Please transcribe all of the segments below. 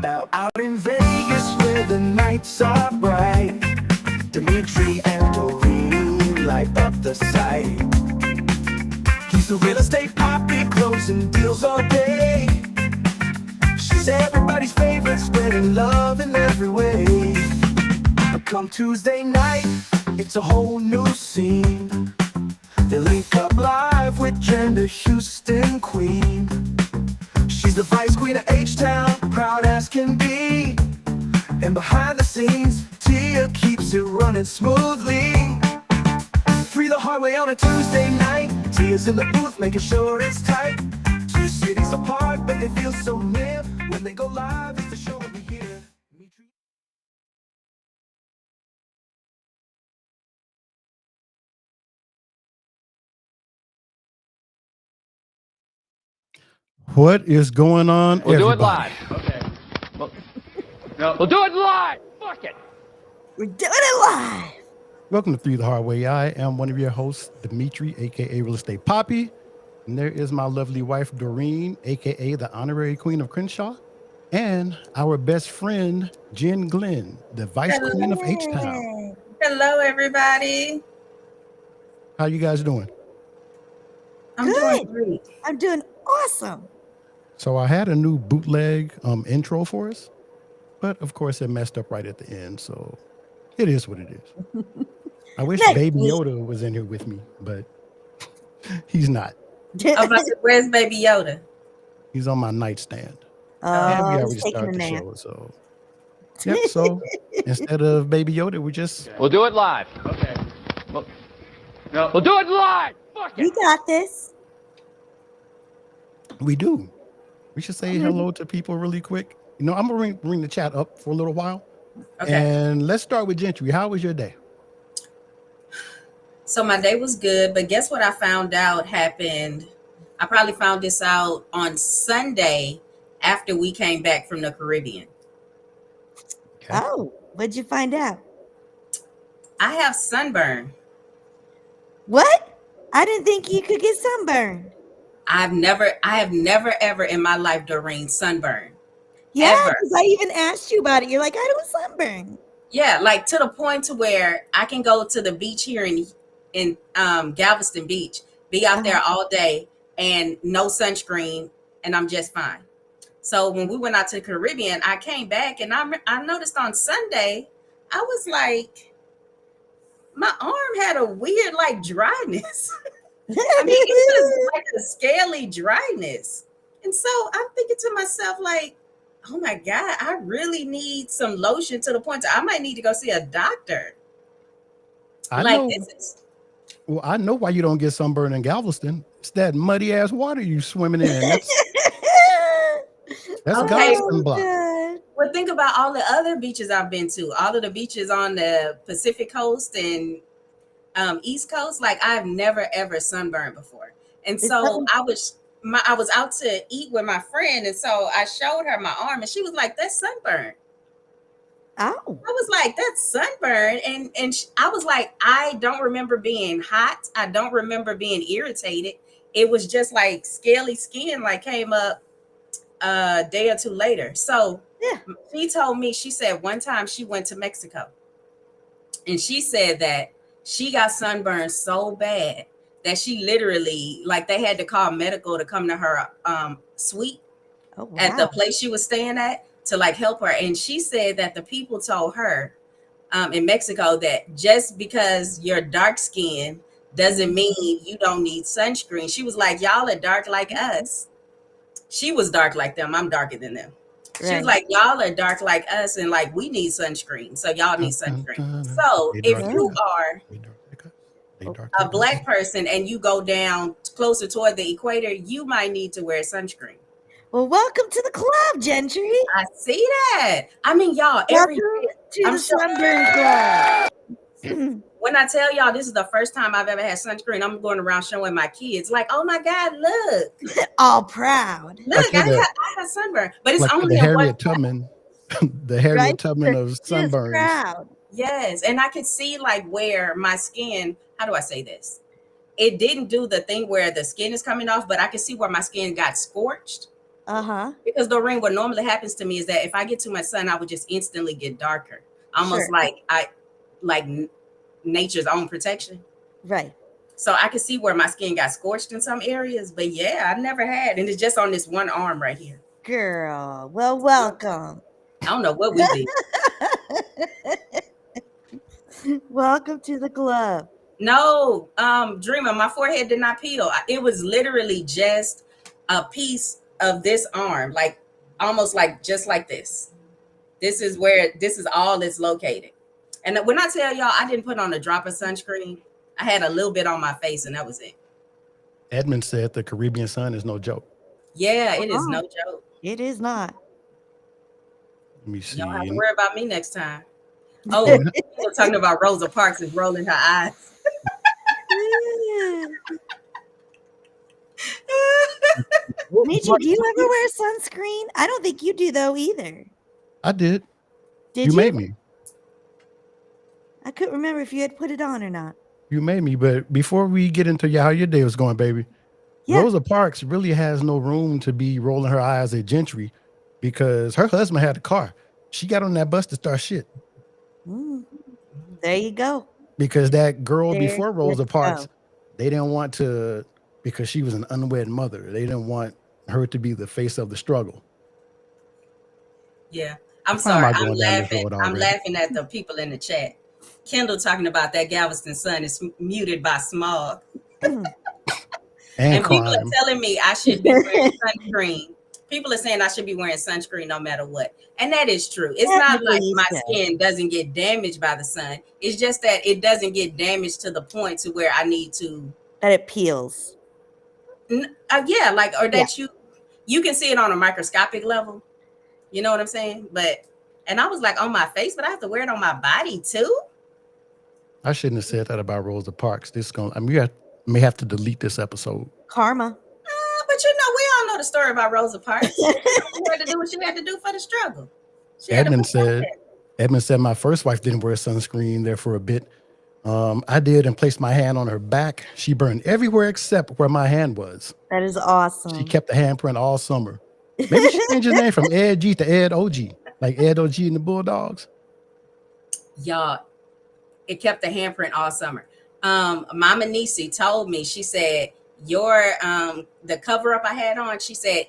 about. Out in Vegas where the nights are bright, Dimitri and Doreen light up the site. He's the real estate poppy, closing deals all day. She's everybody's favorite, spreading love in every way. But come Tuesday night, it's a whole new scene. They link up live with Jen, the Houston queen. She's the vice queen of H-Town, proud as can be. And behind the scenes, Tia keeps it running smoothly. Three the hard way on a Tuesday night, Tia's in the booth making sure it's tight. Two cities apart, but they feel so near. When they go live, it's the show we hear. What is going on, We'll do it everybody? live. Okay. Well, no, we'll do it live. Fuck it. We're doing it live. Welcome to Three the Hard Way. I am one of your hosts, Dimitri, aka Real Estate Poppy. And there is my lovely wife, Doreen, aka the Honorary Queen of Crenshaw. And our best friend, Jen Glenn, the Vice Queen of H-Town. Hello, everybody. How you guys doing? I'm Good. doing great. I'm doing awesome. So I had a new bootleg intro for us, but of course it messed up right at the end. So it is what it is. I wish Next Baby week. Yoda was in here with me, but he's not. I'm about to, where's Baby Yoda? He's on my nightstand. Oh, And we he's already taking a started the nap. show, so yep. So instead of Baby Yoda, we just We'll do it live. Okay. Well, no, we'll do it live. Fuck We it. got this. we do. We should say hello to people really quick. You know, I'm gonna bring the chat up for a little while, Okay. and let's start with Gentry. How was your day? So my day was good, but guess what I found out happened? I probably found this out on Sunday after we came back from the Caribbean. Okay. Oh, what'd you find out? I have sunburn. What? I didn't think you could get sunburned. I have never ever in my life, Doreen, sunburn. Yeah, Ever. because I even asked you about it. You're like, I don't sunburn. Yeah, like to the point to where I can go to the beach here in Galveston Beach, be out there all day and no sunscreen, and I'm just fine. So when we went out to the Caribbean, I came back and I noticed on Sunday, I was like, my arm had a weird like dryness. I mean, it was like a scaly dryness. And so I'm thinking to myself, like, oh my God, I really need some lotion to the point that I might need to go see a doctor. I Like know. this is Well, I know why you don't get sunburned in Galveston. It's that muddy ass water you swimming in. That's Okay. Galveston block. Good. well, think about all the other beaches I've been to, all of the beaches on the Pacific coast and East Coast. Like I've never ever sunburned before. And It's so something- I was out to eat with my friend, and so I showed her my arm, and she was like, "That's sunburn." Oh, I was like, "That's sunburn," and I was like, "I don't remember being hot. I don't remember being irritated. It was just like scaly skin, like came up a day or two later." So yeah. she told me, she said one time she went to Mexico, and she said that she got sunburned so bad that she literally, like, they had to call medical to come to her suite Oh, wow. at the place she was staying at to like help her. And she said that the people told her in Mexico that just because you're dark skinned doesn't mean you don't need sunscreen. She was like, y'all are dark like us. She was dark like them. I'm darker than them. She was Right. like, y'all are dark like us, and like we need sunscreen. So y'all need sunscreen. So if you are a black person and you go down closer toward the equator, you might need to wear sunscreen. Well, welcome to the club, Gentry. I see that. I mean, y'all, every Welcome to I'm the sure- sunburn club. when I tell y'all this is the first time I've ever had sunscreen, I'm going around showing my kids, like, oh my God, look, All proud. look, Like I you're got sunburn. But it's like only the in Harriet one. Tubman, the Harriet Right? Tubman of Just sunburns. proud. Yes, and I could see like where my skin, how do I say this? It didn't do the thing where the skin is coming off, but I could see where my skin got scorched. Uh-huh. Because Doreen, what normally happens to me is that if I get too much sun, I would just instantly get darker, almost Sure. like nature's own protection. Right. So I can see where my skin got scorched in some areas, but yeah, I never had, and it's just on this one arm right here. Girl. Well, welcome. I don't know what we did. Welcome to the club. No, Dreamer, my forehead did not peel. It was literally just a piece of this arm, like almost like just like this. This is all it's located. And when I tell y'all, I didn't put on a drop of sunscreen. I had a little bit on my face, and that was it. Edmund said the Caribbean sun is no joke. Yeah, it is Uh-huh. no joke. It is not. Let me You don't have to see. worry about me next time. Oh, Oh, we're talking about Rosa Parks is rolling her eyes. Nietzsche, do you ever wear sunscreen? I don't think you do though either. I did. Did You you? made me. I couldn't remember if you had put it on or not. You made me. But before we get into how your day was going, baby, Yeah. Rosa Parks really has no room to be rolling her eyes at Gentry because her husband had a car. She got on that bus to start shit Mm. There you go. because that girl There before you Rosa Parks, go. they didn't want to, because she was an unwed mother. They didn't want her to be the face of the struggle. Yeah, I'm Why am sorry. I going down this road I'm already? laughing at the people in the chat. Kendall talking about that Galveston sun is muted by smog. And And people are crime. telling me I should be wearing sunscreen. People are saying I should be wearing sunscreen no matter what. And that is true. It's not Technically, like you my should. skin doesn't get damaged by the sun. It's just that it doesn't get damaged to the point to where I need to That it peels. yeah, like or Yeah. that you can see it on a microscopic level. You know what I'm saying? And I was like on my face, but I have to wear it on my body too. I shouldn't have said that about Rosa Parks. We may have to delete this episode. Karma. But we all know the story about Rosa Parks. She had to do what she had to do for the struggle. She had to Edmund put out said, there. Edmund said my first wife didn't wear sunscreen there for a bit. I did and placed my hand on her back. She burned everywhere except where my hand was. That is She awesome. kept the handprint all summer. Maybe she changed his name from Ed G to Ed OG, like Ed OG and the Bulldogs. Y'all, it kept the handprint all summer. Mama Nisi told me, she said, your the cover up I had on, she said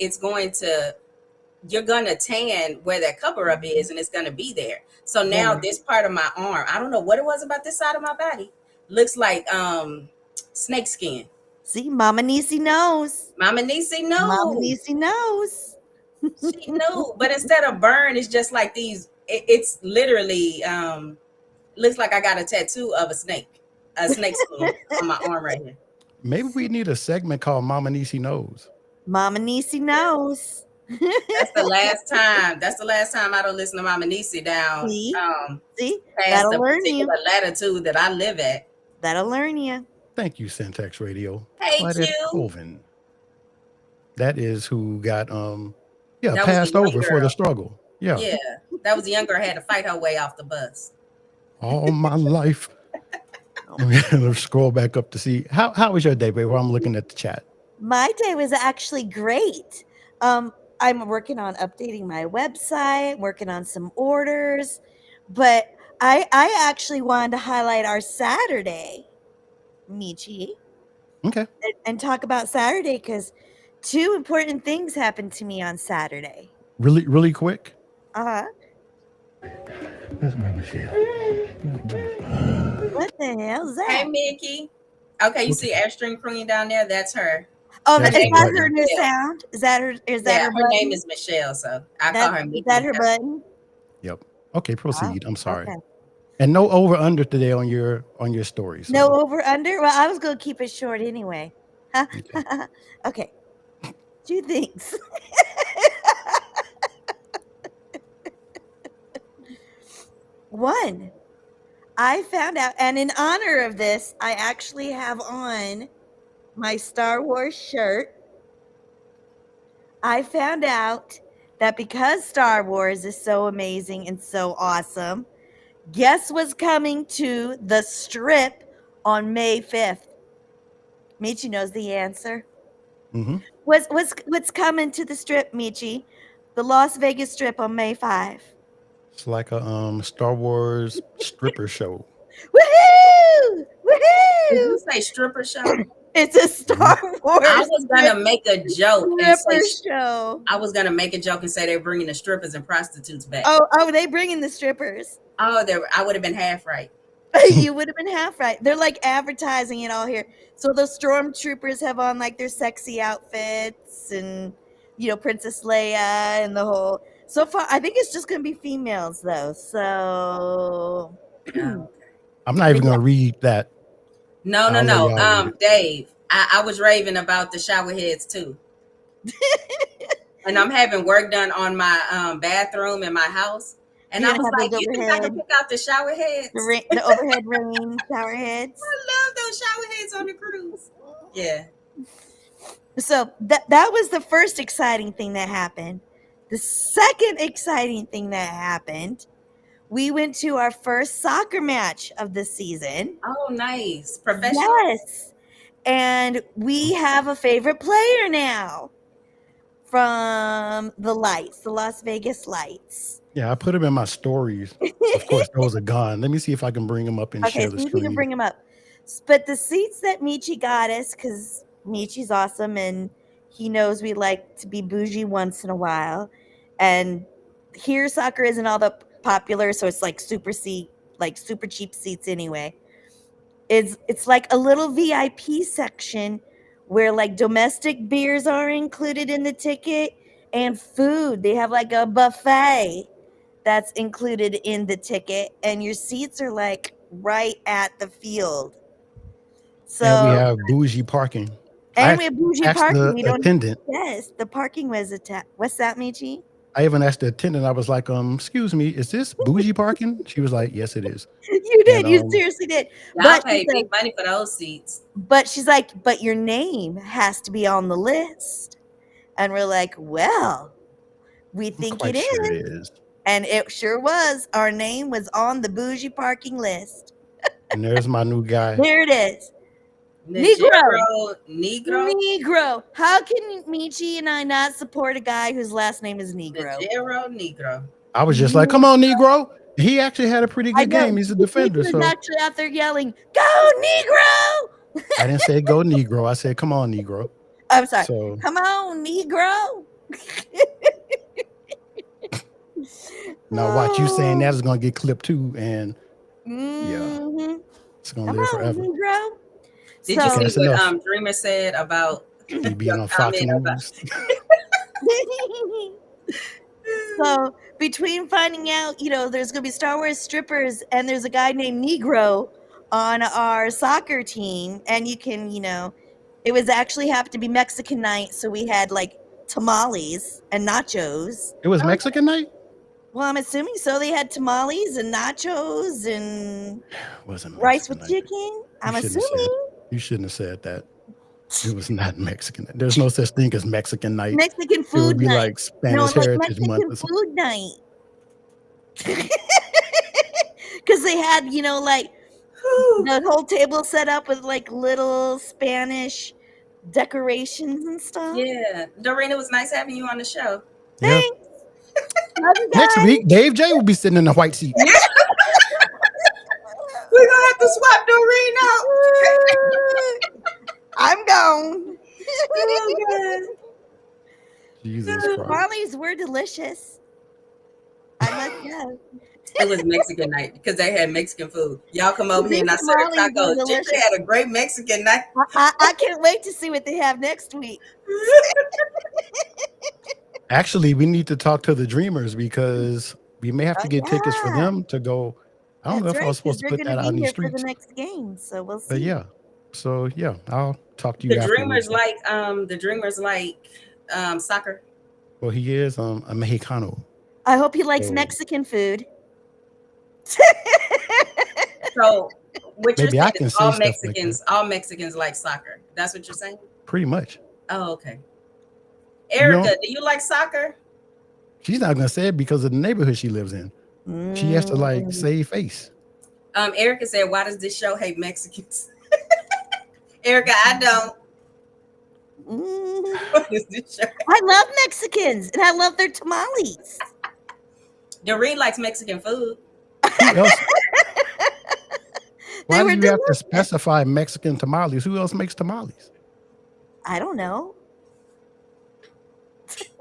you're gonna tan where that cover up is, and it's gonna be there. So now Yeah. this part of my arm, I don't know what it was about this side of my body, looks like snake skin. See, Mama Nisi knows. Mama Nisi Mama knew. Nisi knows. She knew. But instead of burn, it's just like it's literally looks like I got a tattoo of a snake skin on my arm right here. Maybe we need a segment called Mama Nisi Knows. Mama Nisi knows. That's the last time. That's the last time I don't listen to Mama Nisi down See? See? past That'll the learn you. particular latitude that I live at. That'll learn you. Thank you, Syntax Radio. Hey, Claudette Q. Colvin. That is who got That was passed the young over for the girl. struggle. Yeah. Yeah, that was the young girl had to fight her way off the bus. All my life. Let's scroll back up to see how was your day, baby? While I'm looking at the chat. My day was actually great. I'm working on updating my website, working on some orders, but I actually wanted to highlight our Saturday, Michi, Okay. and talk about Saturday because two important things happened to me on Saturday. Really, really quick. Uh-huh. That's my Michelle. What the hell is Hey, that? Mickey. Okay, you see Airstream Queen down there? That's her. Oh, That's is the that her button. new Yeah. sound? Is that her Yeah, her button? name is Michelle, so I call her Mickey. Is that her button? Yep. Okay, proceed. I'm sorry. Okay. And no over under today on your stories. No over under? Well, I was going to keep it short anyway. Huh? Okay. Okay. Two things. One, I found out, and in honor of this, I actually have on my Star Wars shirt. I found out that because Star Wars is so amazing and so awesome, guess what's coming to the Strip on May 5th? Michi knows the answer. Hmm. What's coming to the Strip, Michi? The Las Vegas Strip on May 5. It's like a Star Wars stripper show. Woohoo! Did Woohoo! you say stripper show? It's a Mhm. Star I Wars was gonna make a joke and say stripper show. I was gonna make a joke and say they're bringing the strippers and prostitutes back. Oh, they bringing the strippers. Oh, there I would have been half right. You would have been half right. They're like advertising it all here. So the stormtroopers have on like their sexy outfits and Princess Leia and the whole. So far, I think it's just gonna be females though. So, Oh. I'm not but even yeah, gonna read that. No, no, I'll let no. y'all read it. Dave, I was raving about the shower heads too. And I'm having work done on my bathroom in my house. And you're I gonna was have like, those you think I can overhead, pick out the shower heads? the overhead rain shower heads. I love those shower heads on the cruise. Yeah. So that was the first exciting thing that happened. The second exciting thing that happened, we went to our first soccer match of the season. Oh, nice. Professional. Yes. And we have a favorite player now from the Lights, the Las Vegas Lights. Yeah, I put them in my stories. Of course, those are gone. Let me see if I can bring them up and Okay, share the see if you can screen. bring him up. But the seats that Michi got us, because Michi's awesome and he knows we like to be bougie once in a while. And here soccer isn't all that popular, so it's like super cheap seats anyway. It's like a little VIP section where like domestic beers are included in the ticket and food. They have like a buffet that's included in the ticket, and your seats are like right at the field. And we So, have bougie parking. and I we have bougie asked parking. the We don't. attendant. Yes, the parking was attached. What's that, Michi? I even asked the attendant. I was like, "Excuse me, is this bougie parking?" She was like, "Yes, it is." You And did. You seriously did. Y'all But she pay said, big money for those seats. but she's like, but your name has to be on the list. And we're like, well, we I'm think quite it sure it is. is. And it sure was. Our name was on the bougie parking list. And there's my new guy. There it is. Negro. Negro. How can Michi and I not support a guy whose last name is Negro? Negro. I was just like, "Come on, Negro." He actually had a pretty I good know. game. He's a He defender, was so actually out there yelling, "Go Negro!" I didn't say go Negro. I said, "Come on, Negro." I'm sorry. So Come on, Negro. now watch you saying that is gonna get clipped too, and yeah, Mhm. it's gonna Come live on, forever. Negro. Did you Okay, see that's what enough. Dreamer said about Me being your on Fox comment about News. So between finding out, there's gonna be Star Wars strippers and there's a guy named Negro on our soccer team, and you can, it was actually happened to be Mexican night, so we had like tamales and nachos. It was Mexican night. Well, I'm assuming so. They had tamales and nachos and It wasn't rice Mexican with night. chicken. I'm shouldn't have said. assuming You shouldn't have said that. It was not Mexican. There's no such thing as Mexican night. Mexican It would food be night. like No, Spanish like Heritage Month Mexican or something. food night. Because they had, like the whole table set up with like little Spanish decorations and stuff. Yeah. Doreen, it was nice having you on the show. Yep. Thanks. Love you Next guys. week, Dave J will be sitting in the white seat. We're gonna have to swap Doreen out. I'm gone. Oh god. Jesus Christ. Tamales were delicious. I must know. It was Mexican night because they had Mexican food. Y'all come over here and I serve Tamales were tacos. delicious. Ginger had a great Mexican night. I can't wait to see what they have next week. Actually, we need to talk to the Dreamers because we may have to get tickets for Yeah. them to go. I don't know That's if I right, was 'cause supposed to they're put going that to out in be the here for the streets, next game, so we'll see. but yeah. So yeah, I'll talk to you The afterwards. Dreamers like soccer. Well, he is a Mexicano. I hope he likes So Mexican food. So what you're maybe saying I can is say stuff like that. all Mexicans like soccer. That's what you're saying? Pretty much. Oh, okay. You Erica, don't- do you like soccer? She's not gonna say it because of the neighborhood she lives in. She has to like save face. Erica said, why does this show hate Mexicans? Erica, I don't. Mm, What is this shirt? I love Mexicans and I love their tamales. Doreen likes Mexican food. Who else? They Why do were you have to delicious. specify Mexican tamales? Who else makes tamales? I don't know.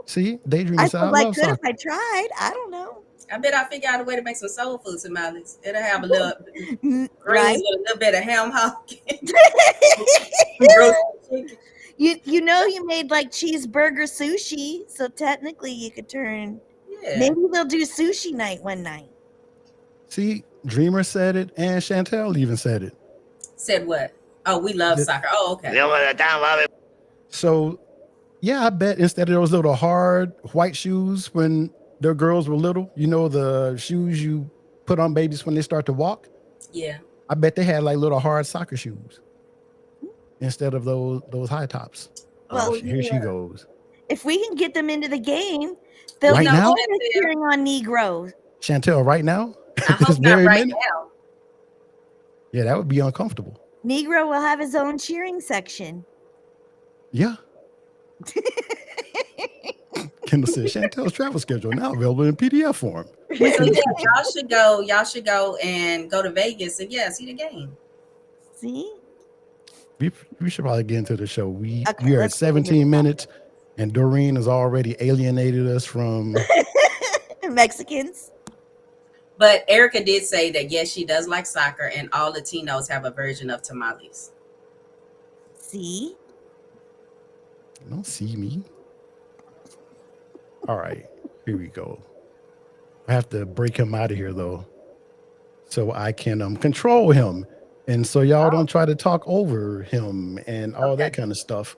See, Daydream I said, I suppose I love could if soccer. I tried. I don't know. I bet I figure out a way to make some soul food tamales. It'll have a little Right? greens with a little bit of ham hock, roasted chicken. You made like cheeseburger sushi, so technically you could turn. Yeah. Maybe they'll do sushi night one night. See, Dreamer said it, and Chantel even said it. Said what? Oh, we love That- soccer. Oh, okay. So, yeah, I bet instead of those little hard white shoes when their girls were little, you know, the shoes you put on babies when they start to walk, Yeah. I bet they had like little hard soccer shoes instead of those high tops. Well, Here she goes. if we can get them into the game, they'll Right be now? always cheering on Negro. Chantel, right now? I At this hope not very right minute? now. Yeah, that would be uncomfortable. Negro will have his own cheering section. Yeah. Kendall said Chantel's travel schedule now available in PDF form. So yeah, y'all should go and go to Vegas and see the game. See? We should probably get into the show. We Okay, are at let's get into 17 minutes, and Doreen has already alienated us from. Mexicans. But Erica did say that yes, she does like soccer, and all Latinos have a version of tamales. See? Don't see me. All right, here we go. I have to break him out of here though, so I can control him, and so y'all don't try to talk over him and all that kind of stuff.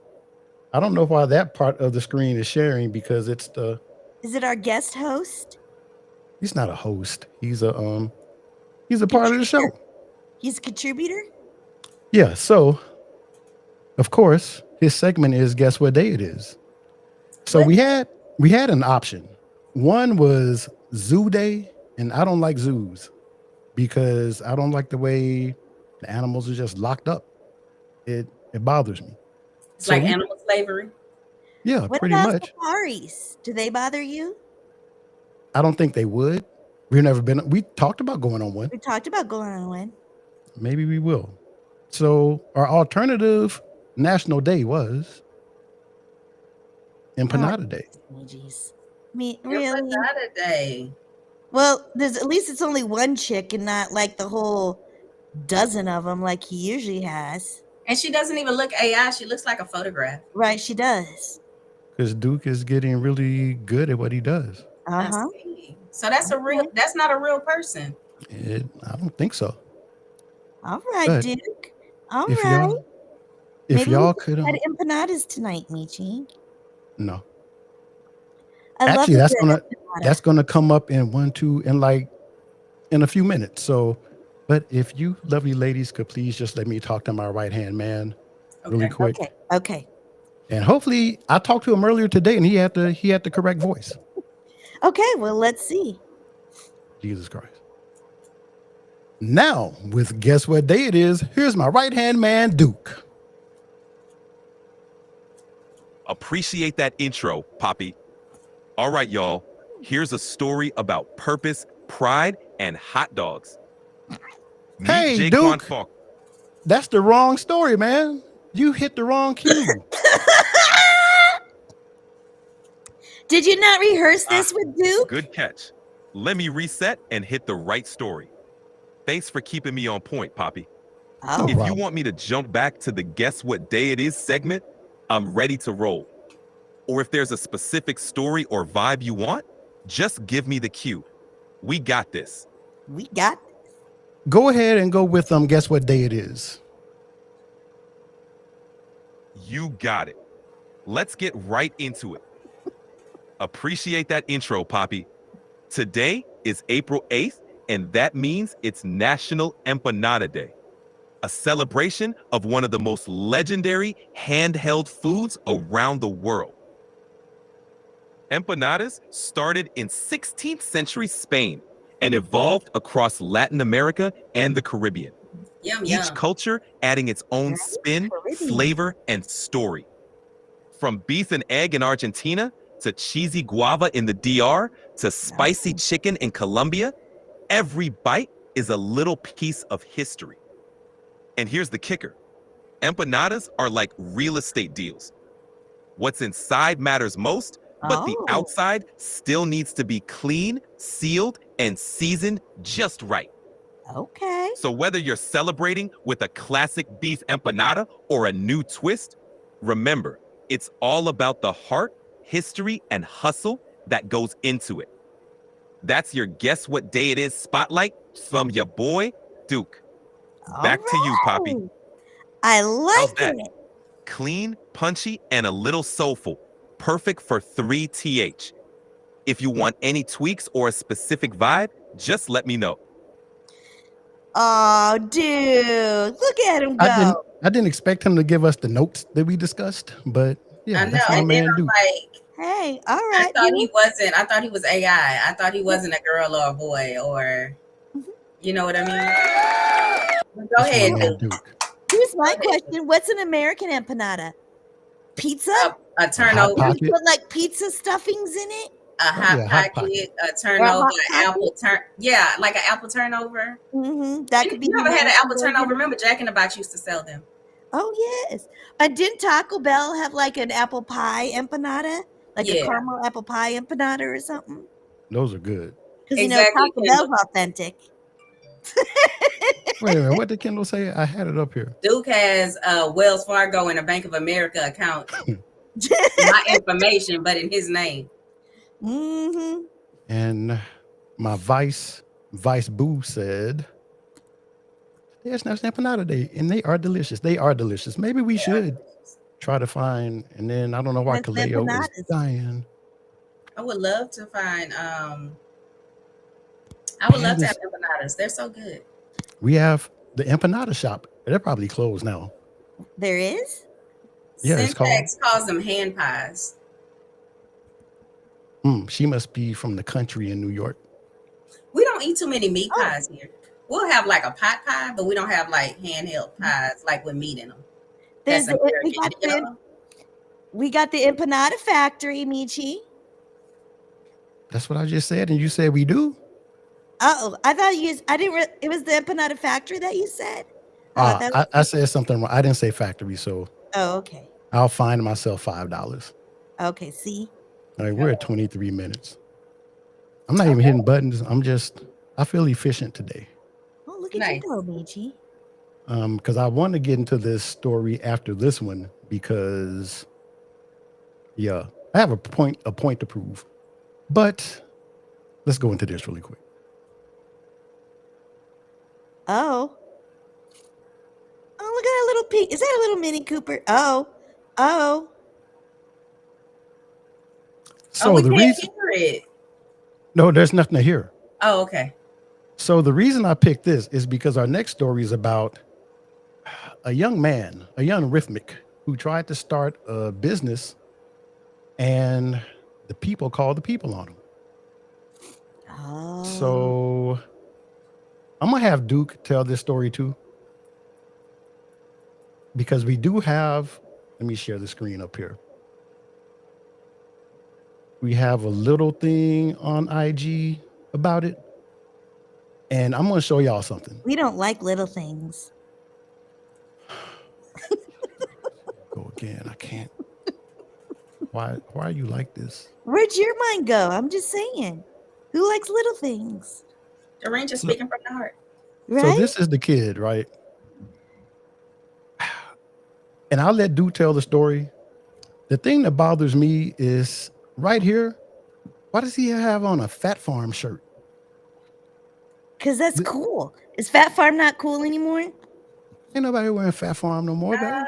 I don't know why that part of the screen is sharing because it's the. Is it our guest host? He's not a host. He's a part of the show. He's a contributor? Yeah. So, of course, his segment is guess what day it is. So we had an option. One was Zoo Day, and I don't like zoos because I don't like the way the animals are just locked up. It bothers me. It's like animal slavery. Yeah, What pretty about much. safaris? Do they bother you? I don't think they would. We've never been. We talked about going on one. We talked about going on one. Maybe we will. So our alternative national day was Empanada Day. Oh, jeez. Really? Empanada Day. Well, there's at least it's only one chick and not like the whole dozen of them like he usually has. And she doesn't even look AI. She looks like a photograph. Right, she does. Because Duke is getting really good at what he does. I see. So that's not a real person. I don't think so. All right, But Duke. All if right. if Maybe y'all we could, had empanadas tonight, Michi. no. I love Actually, a that's good gonna empanada. come up in a few minutes. So, but if you lovely ladies could please just let me talk to my right hand man really quick. Okay. And hopefully I talked to him earlier today and he had the correct voice. Okay, well, let's see. Jesus Christ. Now, with guess what day it is, here's my right hand man, Duke. Appreciate that intro, Poppy. All right, y'all. Here's a story about purpose, pride, and hot dogs. Meet Hey, Jaquan Duke. Falk. That's the wrong story, man. You hit the wrong cue. Did you not rehearse this with Duke? Good catch. Let me reset and hit the right story. Thanks for keeping me on point, Poppy. Oh, If you want me to jump back to the guess what day it is segment, I'm ready to roll. Or if there's a specific story or vibe you want, just give me the cue. We got this. we got Go ahead and go with guess what day it is. You got it. Let's get right into it. Appreciate that intro, Poppy. Today is April 8th, and that means it's National Empanada Day, a celebration of one of the most legendary handheld foods around the world. Empanadas started in 16th century Spain and evolved across Latin America and the Caribbean. Yum, Each yum. culture adding its own spin, Caribbean. flavor, and story. From beef and egg in Argentina to cheesy guava in the DR to spicy chicken in Colombia, every bite is a little piece of history. And here's the kicker. Empanadas are like real estate deals. What's inside matters most, but the Oh, outside still needs to be clean, sealed, and seasoned just right. okay. So whether you're celebrating with a classic beef empanada or a new twist, remember, it's all about the heart, history, and hustle that goes into it. That's your Guess What Day It Is spotlight from your boy, Duke. Back to you, Poppy. Alright. I How's like that? it. Clean, punchy, and a little soulful. Perfect for 3TH. If you want any tweaks or a specific vibe, just let me know. Oh, dude, look at him I go. didn't expect him to give us the notes that we discussed, but yeah, I know. that's my And then man I'm Duke. like, Hey, all I right, thought he dude. wasn't. I thought he was AI. I thought he wasn't a girl or a boy, or you know what I mean. Go That's my ahead, man Duke. Duke. Here's my Go ahead. question: what's an American empanada? Pizza? A A hot turnover, You pocket. put like pizza stuffings in it? a Oh hot yeah, hot pocket, pocket. a Or a turnover, hot an apple pocket? turn. Yeah, like an apple turnover. That could be You the ever had an American apple turnover? version. Remember, Jack in the Box used to sell them. Oh yes. Didn't Taco Bell have like an apple pie empanada? Like a Yeah, caramel apple pie empanada or something? Those are good. Because exactly. Taco Kendall. Bell's authentic. Wait a minute, what did Kendall say? I had it up here. Duke has a Wells Fargo and a Bank of America account. Not information, but in his name. Mm-hmm. And my vice boo said, "There's no empanada day, and they are delicious. They are delicious. Maybe we should try to find." And then I don't know why Where's the Kaleo is empanadas? dying. I would love to find. I would Man, love to have empanadas. They're so good. we have the empanada shop. They're probably closed now. There is? Yeah, it's called. Syntax calls them hand pies. She must be from the country in New York. We don't eat too many meat Oh. pies here. We'll have like a pot pie, but we don't have like handheld pies like with meat in them. There's That's we American. got the empanada factory, Michi. That's what I just said, and you said we do. Oh, I thought it was the empanada factory that you said. I said something wrong. I didn't say factory, so Oh, okay. I'll find myself $5. Okay, see? All right, we're at 23 minutes. I'm not even hitting buttons. I feel efficient today. Oh, look at Nice. you go, Michi. Because I want to get into this story after this one because, yeah, I have a point to prove. But let's go into this really quick. Oh. Oh, look at that little pink. Is that a little Mini Cooper? Oh. So we the can't reason, hear it. no, there's nothing to hear. Oh, okay. So the reason I picked this is because our next story is about a young man, a young rhythmic, who tried to start a business, and the people called the people on him. Oh. So I'm gonna have Duke tell this story too, because we do have. Let me share the screen up here. We have a little thing on IG about it, and I'm gonna show y'all something. We don't like little things. Go again. I can't. Why are you like this? Where'd your mind go? I'm just saying. Who likes little things? The range is speaking from the heart. Right? So this is the kid, right? And I'll let Duke tell the story. The thing that bothers me is right here. Why does he have on a F.A.W.N shirt? Because that's cool. Is Fat Farm not cool anymore? Ain't nobody wearing F.A.W.N no more, baby.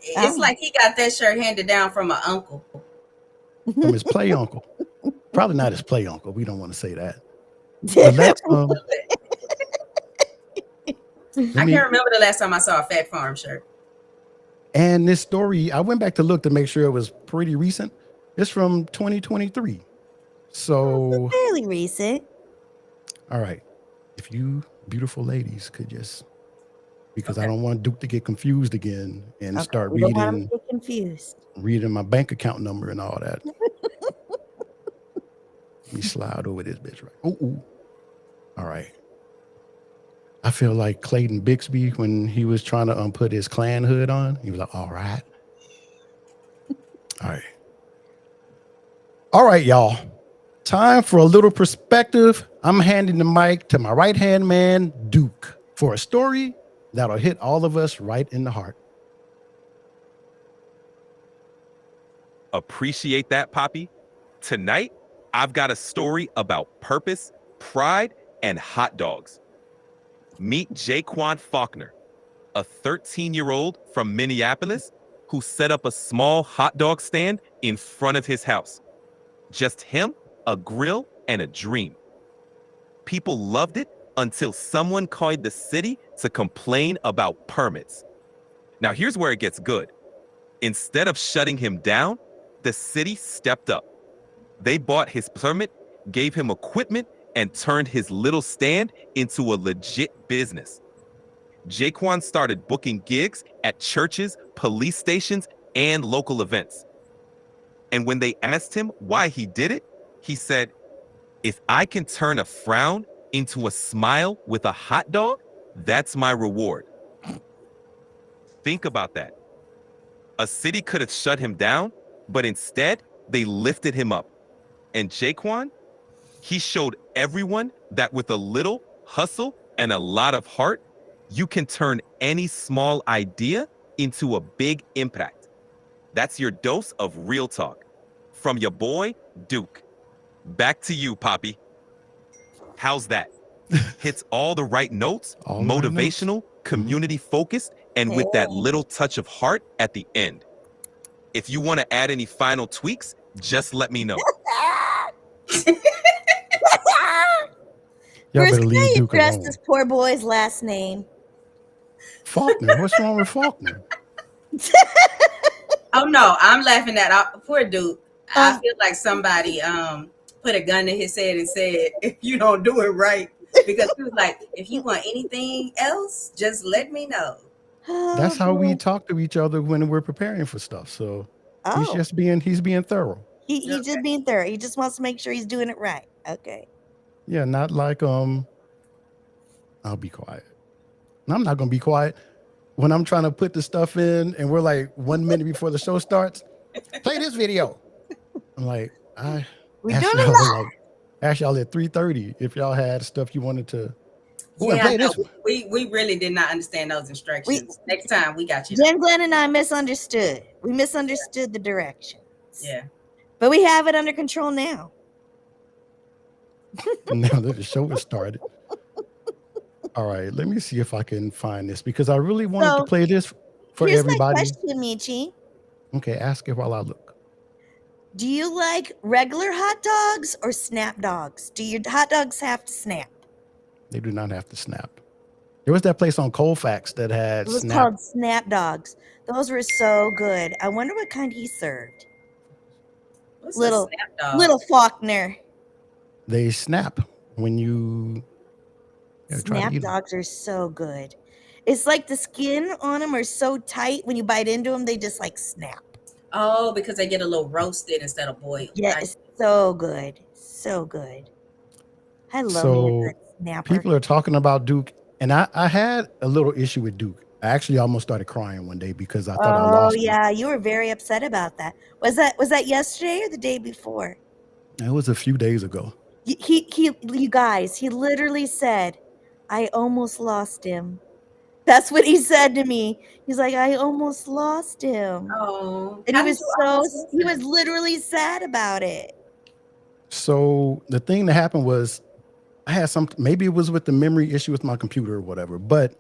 It's like he got that shirt handed down from an uncle. From his play uncle. Probably not his play uncle. We don't want to say that. But let's, I can't remember the last time I saw a Fat Farm shirt. and this story, I went back to look to make sure it was pretty recent. It's from 2023. So, Fairly recent. all right. If you beautiful ladies could just because I Okay. don't want Duke to get confused again and Okay, start we don't want him reading to get confused. my bank account number and all that. Let me slide over this bitch right. Ooh. All right. I feel like Clayton Bixby when he was trying to put his Klan hood on. He was like, all right. All right. All right, y'all. Time for a little perspective. I'm handing the mic to my right-hand man, Duke, for a story that'll hit all of us right in the heart. Appreciate that, Poppy. Tonight, I've got a story about purpose, pride, and hot dogs. Meet Jaquan Faulkner, a 13-year-old from Minneapolis who set up a small hot dog stand in front of his house. Just him, a grill, and a dream. People loved it until someone called the city to complain about permits. Now, here's where it gets good. Instead of shutting him down, the city stepped up. They bought his permit, gave him equipment, and turned his little stand into a legit business. Jaquan started booking gigs at churches, police stations, and local events. And when they asked him why he did it, he said, if I can turn a frown into a smile with a hot dog, that's my reward. Think about that. A city could have shut him down, but instead, they lifted him up. And Jaquan, he showed everyone that with a little hustle and a lot of heart, you can turn any small idea into a big impact. That's your dose of real talk. From your boy, Duke. Back to you, Poppy. How's that? Hits all the right notes, All the right notes. motivational, community focused, and with that little touch of heart at the end. If you want to add any final tweaks, just let me know. Y'all Bruce, better can leave I Duke address alone. this poor boy's last name? Faulkner. What's wrong with Faulkner? Oh no, I'm laughing at poor dude. I Uh. feel like somebody put a gun to his head and said, if you don't do it right, because he was like, if you want anything else, just let me know. That's how we boy. talk to each other when we're preparing for stuff. So he's Oh, just being thorough. he's just being thorough. He just wants to make sure he's doing it right. Okay. Yeah, not like I'll be quiet. And I'm not gonna be quiet when I'm trying to put the stuff in and we're like 1 minute before the show starts. Play this video. I'm like, I We're asked doing it y'all live. asked y'all at 3:30 if y'all had stuff you wanted to. Oh, and Yeah, play no, this one. we really did not understand those instructions. Next time we got you. Jen, Glenn, and I misunderstood. We misunderstood the directions. Yeah. But we have it under control now. Now that the show has started. All right, let me see if I can find this because I really wanted to So, play this for here's everybody. my question, Michi. Okay, ask it while I look. Do you like regular hot dogs or snap dogs? Do your hot dogs have to snap? They do not have to snap. There was that place on Colfax that had It was snap. called Snap Dogs. Those were so good. I wonder what kind he served. What's Little a snap dog? little Faulkner. They snap when you try to Snap eat them. dogs are so good. It's like the skin on them are so tight when you bite into them, they just like snap. Oh, because they get a little roasted instead of boiled. Yeah, it's so good. So good. I love me a So good snapper. people are talking about Duke, and I had a little issue with Duke. I actually almost started crying one day because I thought I lost him. Yeah, you were very upset about that. Was that yesterday or the day before? It was a few days ago. You guys, he literally said, I almost lost him. That's what he said to me. He's like, I almost lost him. Oh, And how he did was you almost lose he him? was literally sad about it. So the thing that happened was I had maybe it was with the memory issue with my computer or whatever, but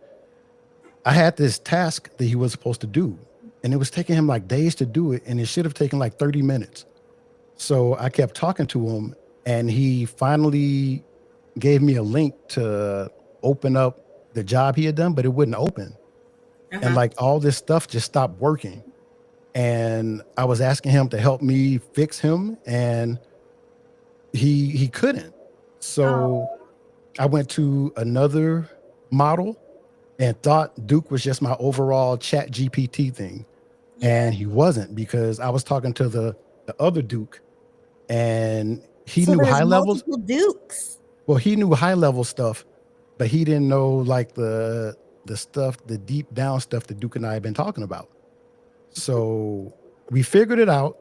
I had this task that he was supposed to do, and it was taking him like days to do it, and it should have taken like 30 minutes. So I kept talking to him, and he finally gave me a link to open up the job he had done, but it wouldn't open. And like all this stuff just stopped working. And I was asking him to help me fix him, and he couldn't. So I went to another model and thought Duke was just my overall chat GPT thing. Yeah. And he wasn't, because I was talking to the other Duke, and he So knew there's high levels. multiple Dukes. Well, he knew high level stuff, but he didn't know like the stuff, the deep down stuff that Duke and I have been talking about. So we figured it out,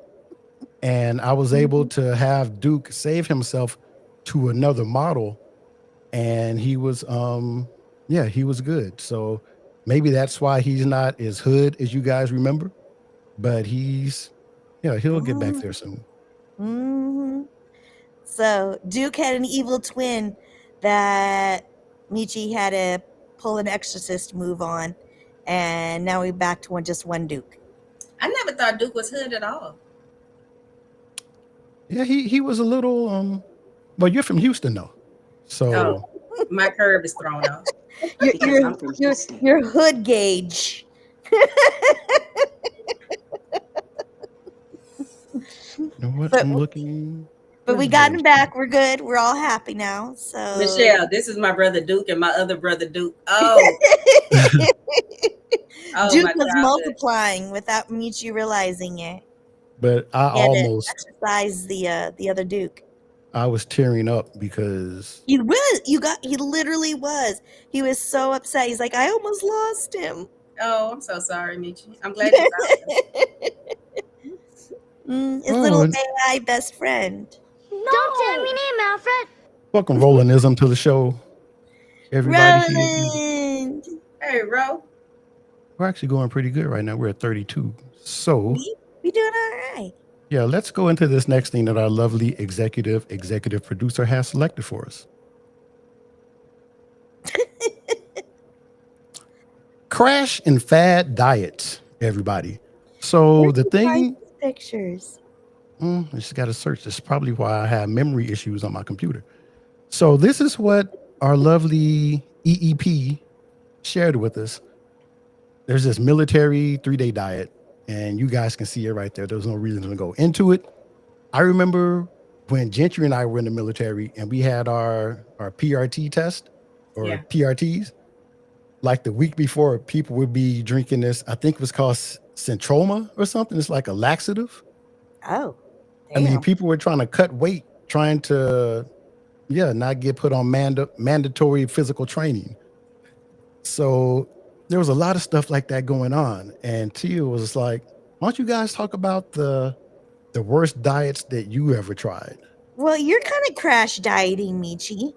and I was able Mhm. to have Duke save himself to another model, and he was yeah, he was good. So maybe that's why he's not as hood as you guys remember, but he's, yeah, he'll get back there soon. Mm-hmm. So Duke had an evil twin that Michi had to pull an exorcist move on, and now we're back to just one Duke. I never thought Duke was hood at all. Yeah, he was a little well, you're from Houston though. Oh, So my curve is thrown off. Your Because I'm from Houston. your hood gauge. you know what? But I'm looking. but we Where's got Rose? him back. We're good. We're all happy now. So Michelle, this is my brother Duke and my other brother Duke. Oh, oh Duke my was childhood. multiplying without Michi realizing it. But He had to exercise the other Duke. I was tearing up because He was. He literally was. He was so upset. He's like, I almost lost him. Oh, I'm so sorry, Michi. I'm glad you found him. His little AI best friend. Don't say my name, Alfred. welcome Rolandism to the show. Everybody here. Roland. Hey, Ro. We're actually going pretty good right now. We're at 32. So We doing all right. yeah, let's go into this next thing that our lovely executive producer has selected for us. Crash and fad diets, everybody. So Where'd the you find thing, these pictures? I just got to search. This is probably why I have memory issues on my computer. So this is what our lovely EEP shared with us. There's this military 3-day diet, and you guys can see it right there. There's no reason to go into it. I remember when Gentry and I were in the military and we had our PRT test or Yeah. PRTs. Like the week before, people would be drinking this. I think it was called Centroma or something. It's like a laxative. Oh, I mean, damn. people were trying to cut weight, trying to, yeah, not get put on mandatory physical training. So there was a lot of stuff like that going on. And Tia was like, why don't you guys talk about the worst diets that you ever tried? Well, you're kind of crash dieting, Michi.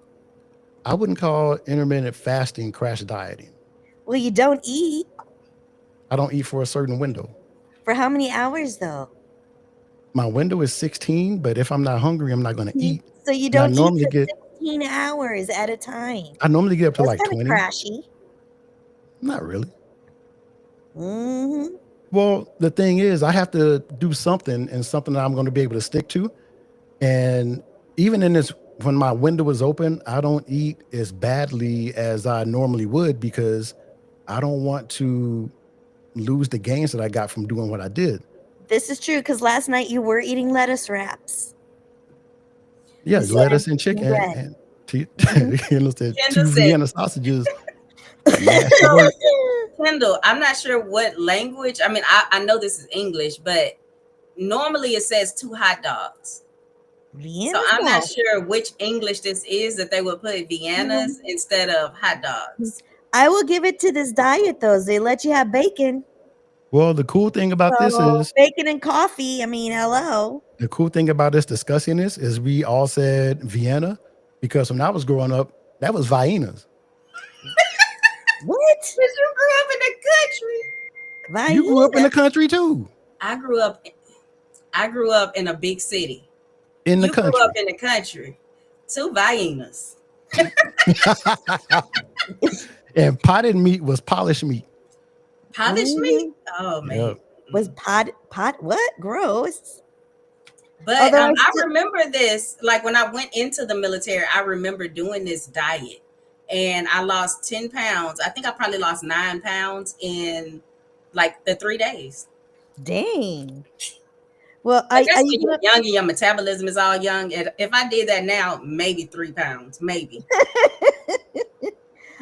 I wouldn't call intermittent fasting crash dieting. Well, you don't eat. I don't eat for a certain window. For how many hours, though? My window is 16, but if I'm not hungry, I'm not going to eat. So you And I don't eat normally for get 16 hours at a time. I normally get up to That's like kind of 20. crashy. Not really. Mm-hmm. Well, the thing is, I have to do something, and something that I'm going to be able to stick to. And even in this, when my window is open, I don't eat as badly as I normally would, because I don't want to lose the gains that I got from doing what I did. This is true, because last night you were eating lettuce wraps. Yeah, You lettuce said and chicken bread. and Kendall said Kendall 2 said- Vienna sausages. Nasty work. Kendall, I'm not sure what language. I mean, I know this is English, but normally it says 2 hot dogs. Vienna So I'm not sauce. sure which English this is that they would put Viennas instead of hot dogs. I will give it to this diet, though. They let you have bacon. Well, the cool thing about this So, is bacon and coffee. I mean, hello. the cool thing about us discussing this is we all said Vienna, because when I was growing up, that was Viennas. What? But you grew up in the country. You grew up in Vienna? the country too. I grew up in a big city. In the You country. grew up in the country. 2 Viennas. And potted meat was polished meat. Polished meat? Oh man. Yep. Was pot what? Gross. But Although I I still- remember this, like when I went into the military, I remember doing this diet and I lost 10 pounds. I think I probably lost 9 pounds in like the 3 days. Dang. Well, I I guess when used you're to- young and your metabolism is all young. And if I did that now, maybe 3 pounds, maybe.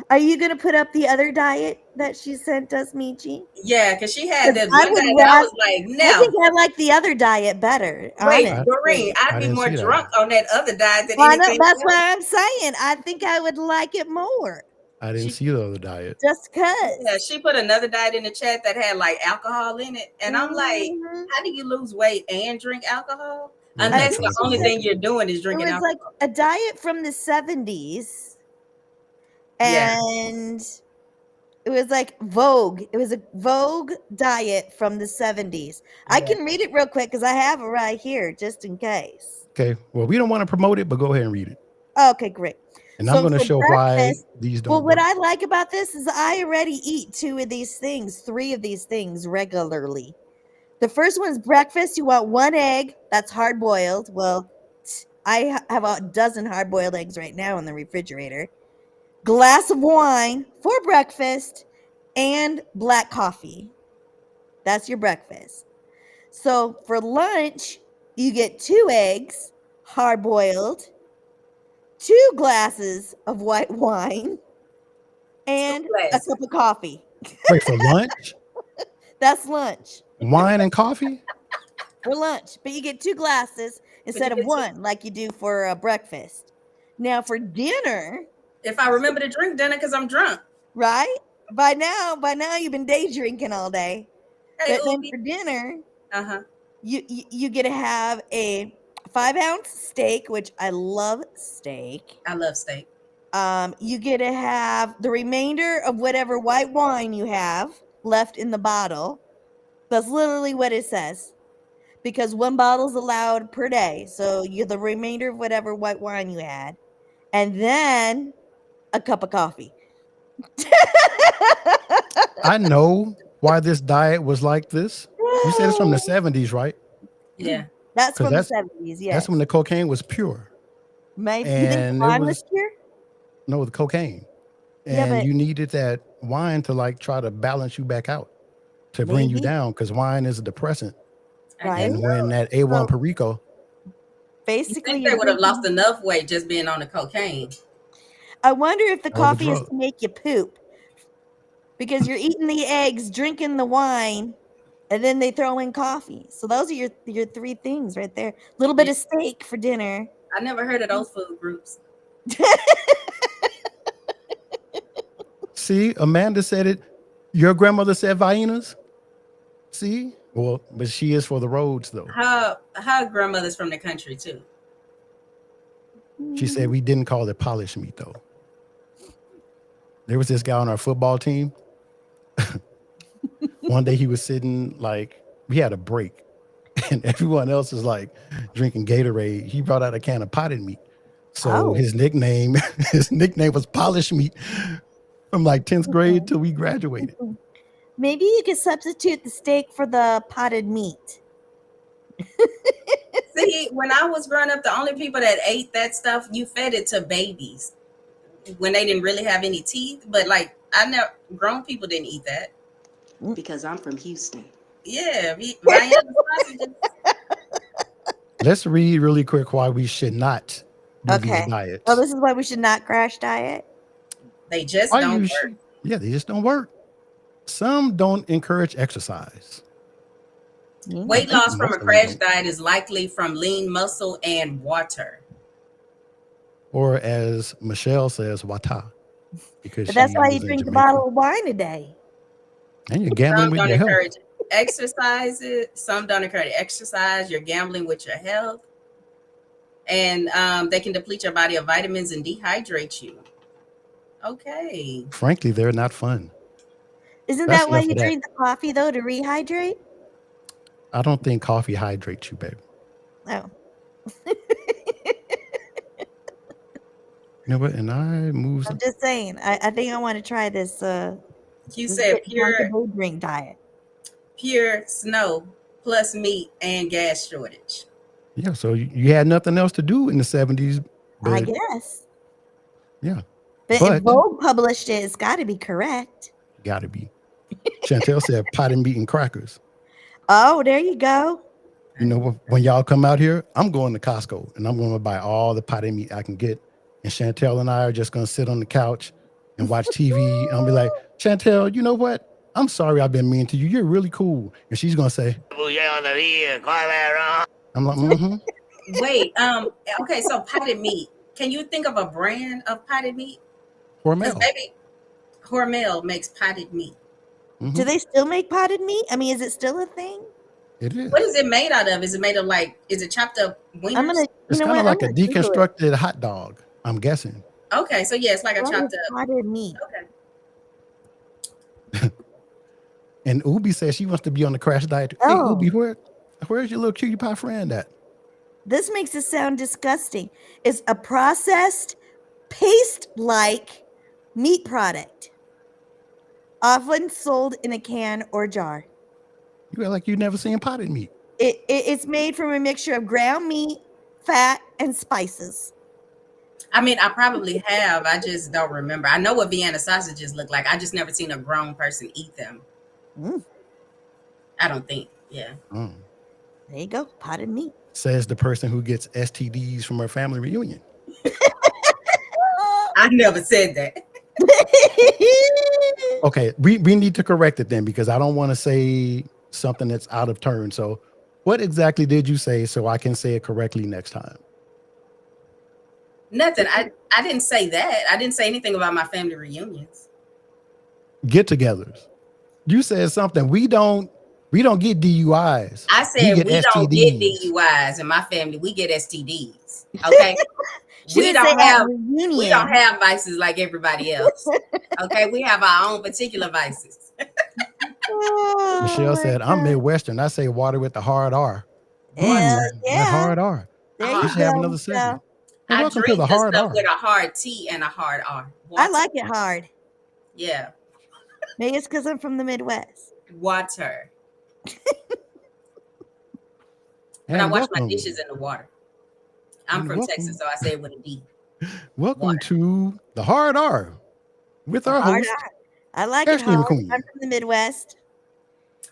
Are you gonna put up the other diet that she sent us, Michi? Yeah, because she had 'Cause that I one would diet that I rather. was like, I think no. I like the other diet better, Wait, I, Doreen, honestly. I'd I be didn't more see that. drunk on that other diet than Well, I know anything that's else. what I'm saying. I think I would like it more. I didn't She see the other diet. Just Yeah, 'cause. she put another diet in the chat that had like alcohol in it. And I'm like, Mhm. how do you lose weight and drink alcohol? Yeah, I'm I not Unless think the trying to she only promote said thing that. you're doing is it drinking was like alcohol. a diet from the 70s, Yeah. and it was like Vogue. It was a Vogue diet from the 70s. I Yeah. can read it real quick because I have it right here just in case. Okay. Well, we don't want to promote it, but go ahead and read it. Okay, great. And I'm So going to for show why breakfast, these well, don't what work. I like about this is I already eat two of these things, three of these things regularly. The first one's breakfast. You want one egg that's hard boiled. Well, I have a dozen hard boiled eggs right now in the refrigerator. Glass of wine for breakfast and black coffee. That's your breakfast. So for lunch, you get two eggs, hard boiled, two glasses of white wine, Two and a glasses. cup of coffee. Wait, for lunch, That's lunch. wine and coffee? For lunch, but you get two glasses But you instead of get two. one like you do for breakfast. Now for dinner, If I remember to drink dinner because I'm drunk. right? By now you've been day drinking all day. Hey, But then Ubi. for dinner, Uh-huh. you get to have a 5-ounce steak, which I love steak. I love steak. You get to have the remainder of whatever white wine you have left in the bottle. That's literally what it says. Because one bottle's allowed per day. So you the remainder of whatever white wine you had. And then a cup of coffee. I know why this diet was like this. You said it's from the 70s, right? Yeah. That's Because from the 70s, yes. that's when the cocaine was pure. Maybe you think the And it wine was was pure? no the cocaine. Yeah, And but you needed that wine to like try to balance you back out, to bring you maybe, down, because wine is a depressant. I right? guess And so. when that A1 So Perico, You basically, think you're they would have lost drinking. enough weight just being on the cocaine? I wonder if the hell of a coffee is drug. to make you poop because you're eating the eggs, drinking the wine, and then they throw in coffee. So those are your three things right there. A little bit Yeah. of steak for dinner. I never heard of those food groups. See, Amanda said it. Your grandmother said Viennas. See? Well, but she is for the roads though. Her grandmother's from the country too. She said we didn't call it polished meat though. There was this guy on our football team. One day he was sitting like we had a break and everyone else is like drinking Gatorade. He brought out a can of potted meat. So Oh, his nickname was polished meat from like 10th grade till we graduated. maybe you could substitute the steak for the potted meat. See, when I was growing up, the only people that ate that stuff, you fed it to babies when they didn't really have any teeth. But like, I never, grown people didn't eat that. Because I'm from Houston. Yeah, Vienna sausages. Let's read really quick why we should not do these Okay. diets. Oh, this is why we should not crash diet. They just Why don't you work. should- yeah, they just don't work. Some don't encourage exercise. Weight think loss from most a of them crash don't. diet is likely from lean muscle and water. Or as Michelle says, wata. Because But that's she why you was in drink a Jamaica. bottle of wine a day. And you're gambling Some with don't your health. encourage exercise. Some don't encourage exercise. You're gambling with your health. And they can deplete your body of vitamins and dehydrate you. Okay. Frankly, they're not fun. Isn't That's that why enough you of that. drink the coffee though, to rehydrate? I don't think coffee hydrates you, baby. Oh. You know what? And I moved. I'm just saying. I think I want to try this You this said drunken day drink diet. pure snow plus meat and gas shortage. Yeah, so you had nothing else to do in the 70s. I But guess. yeah, But if but Vogue published it, it's got to be correct. gotta be. Chantel said potted meat and crackers. Oh, there you go. You know, when y'all come out here, I'm going to Costco and I'm going to buy all the potted meat I can get. And Chantel and I are just going to sit on the couch and watch TV. I'll be like, Chantel, you know what? I'm sorry I've been mean to you. You're really cool. And she's gonna say, I'm like, mm-hmm. Wait, okay, so potted meat. Can you think of a brand of potted meat? Because Hormel. maybe Hormel makes potted meat. Do they still make potted meat? I mean, is it still a thing? It is. What is it made out of? Is it made of is it chopped up wieners? I'm gonna. It's kind of like a deconstructed hot dog, I'm guessing. Okay, so yeah, it's like a What chopped is up. potted meat? Okay. And Ubi says she wants to be on the crash diet. Hey, Oh. Ubi, where's your little cutie pie friend at? This makes it sound disgusting. It's a processed, paste-like meat product, often sold in a can or jar. You act like you've never seen potted meat. It's made from a mixture of ground meat, fat, and spices. I mean, I probably have. I just don't remember. I know what Vienna sausages look like. I just never seen a grown person eat them. I don't think. Yeah. Mm. There you go. Potted meat. Says the person who gets STDs from her family reunion. I never said that. Okay, we need to correct it then because I don't want to say something that's out of turn. So what exactly did you say so I can say it correctly next time? Nothing. I didn't say that. I didn't say anything about my family reunions. Get-togethers. You said something. We don't get DUIs. I said we don't get DUIs in my family. We get STDs. Okay. we don't have vices like everybody else. Okay. We have our own particular vices. Michelle said, I'm Midwestern. I say water with the hard R. Yeah. That hard R. There We you should have go. another segment. I Welcome drink to the this hard stuff R. with a hard T and a hard R. I like it hard. Yeah. Maybe it's because I'm from the Midwest. Water. But I wash my dishes in the water. I'm from Texas, so I say it with a D. Welcome to the hard R with our host. I like it hard. Queen. I'm from the Midwest.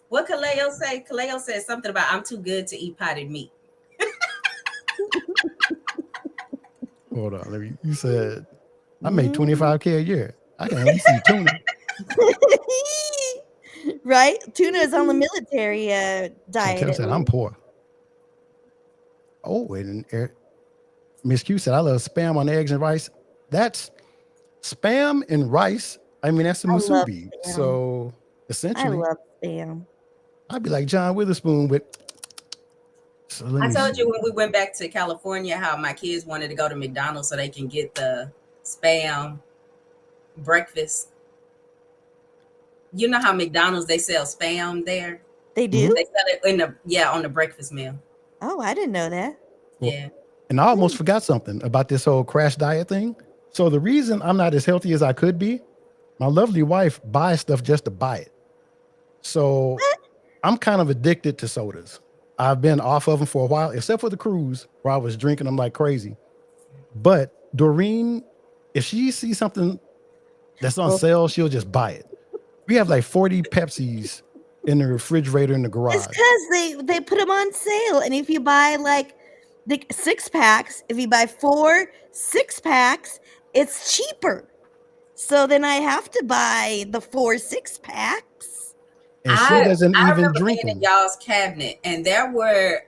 What Kaleo say? Kaleo said something about I'm too good to eat potted meat. Hold on. You said I make $25K a year. I can only see tuna. Right? Tuna is on the military diet. Said I'm poor. Oh, and Miss Q said I love Spam on eggs and rice. That's Spam and rice. I mean, that's a musubi. So essentially, I love Spam. I'd be like John Witherspoon with. So I told you when we went back to California how my kids wanted to go to McDonald's so they can get the Spam breakfast. You know how McDonald's they sell Spam there? They do? They sell it on the breakfast meal. Oh, I didn't know that. Yeah. And I almost forgot something about this whole crash diet thing. So the reason I'm not as healthy as I could be, my lovely wife buys stuff just to buy it. So I'm kind of addicted to sodas. I've been off of them for a while, except for the cruise where I was drinking them like crazy. But Doreen, if she sees something that's on sale, she'll just buy it. We have like 40 Pepsis in the refrigerator in the garage. It's because they put them on sale. And if you buy like the 6-packs, if you buy 4 6-packs, it's cheaper. So then I have to buy the 4 6-packs. And she doesn't even drink them. In y'all's cabinet, and there were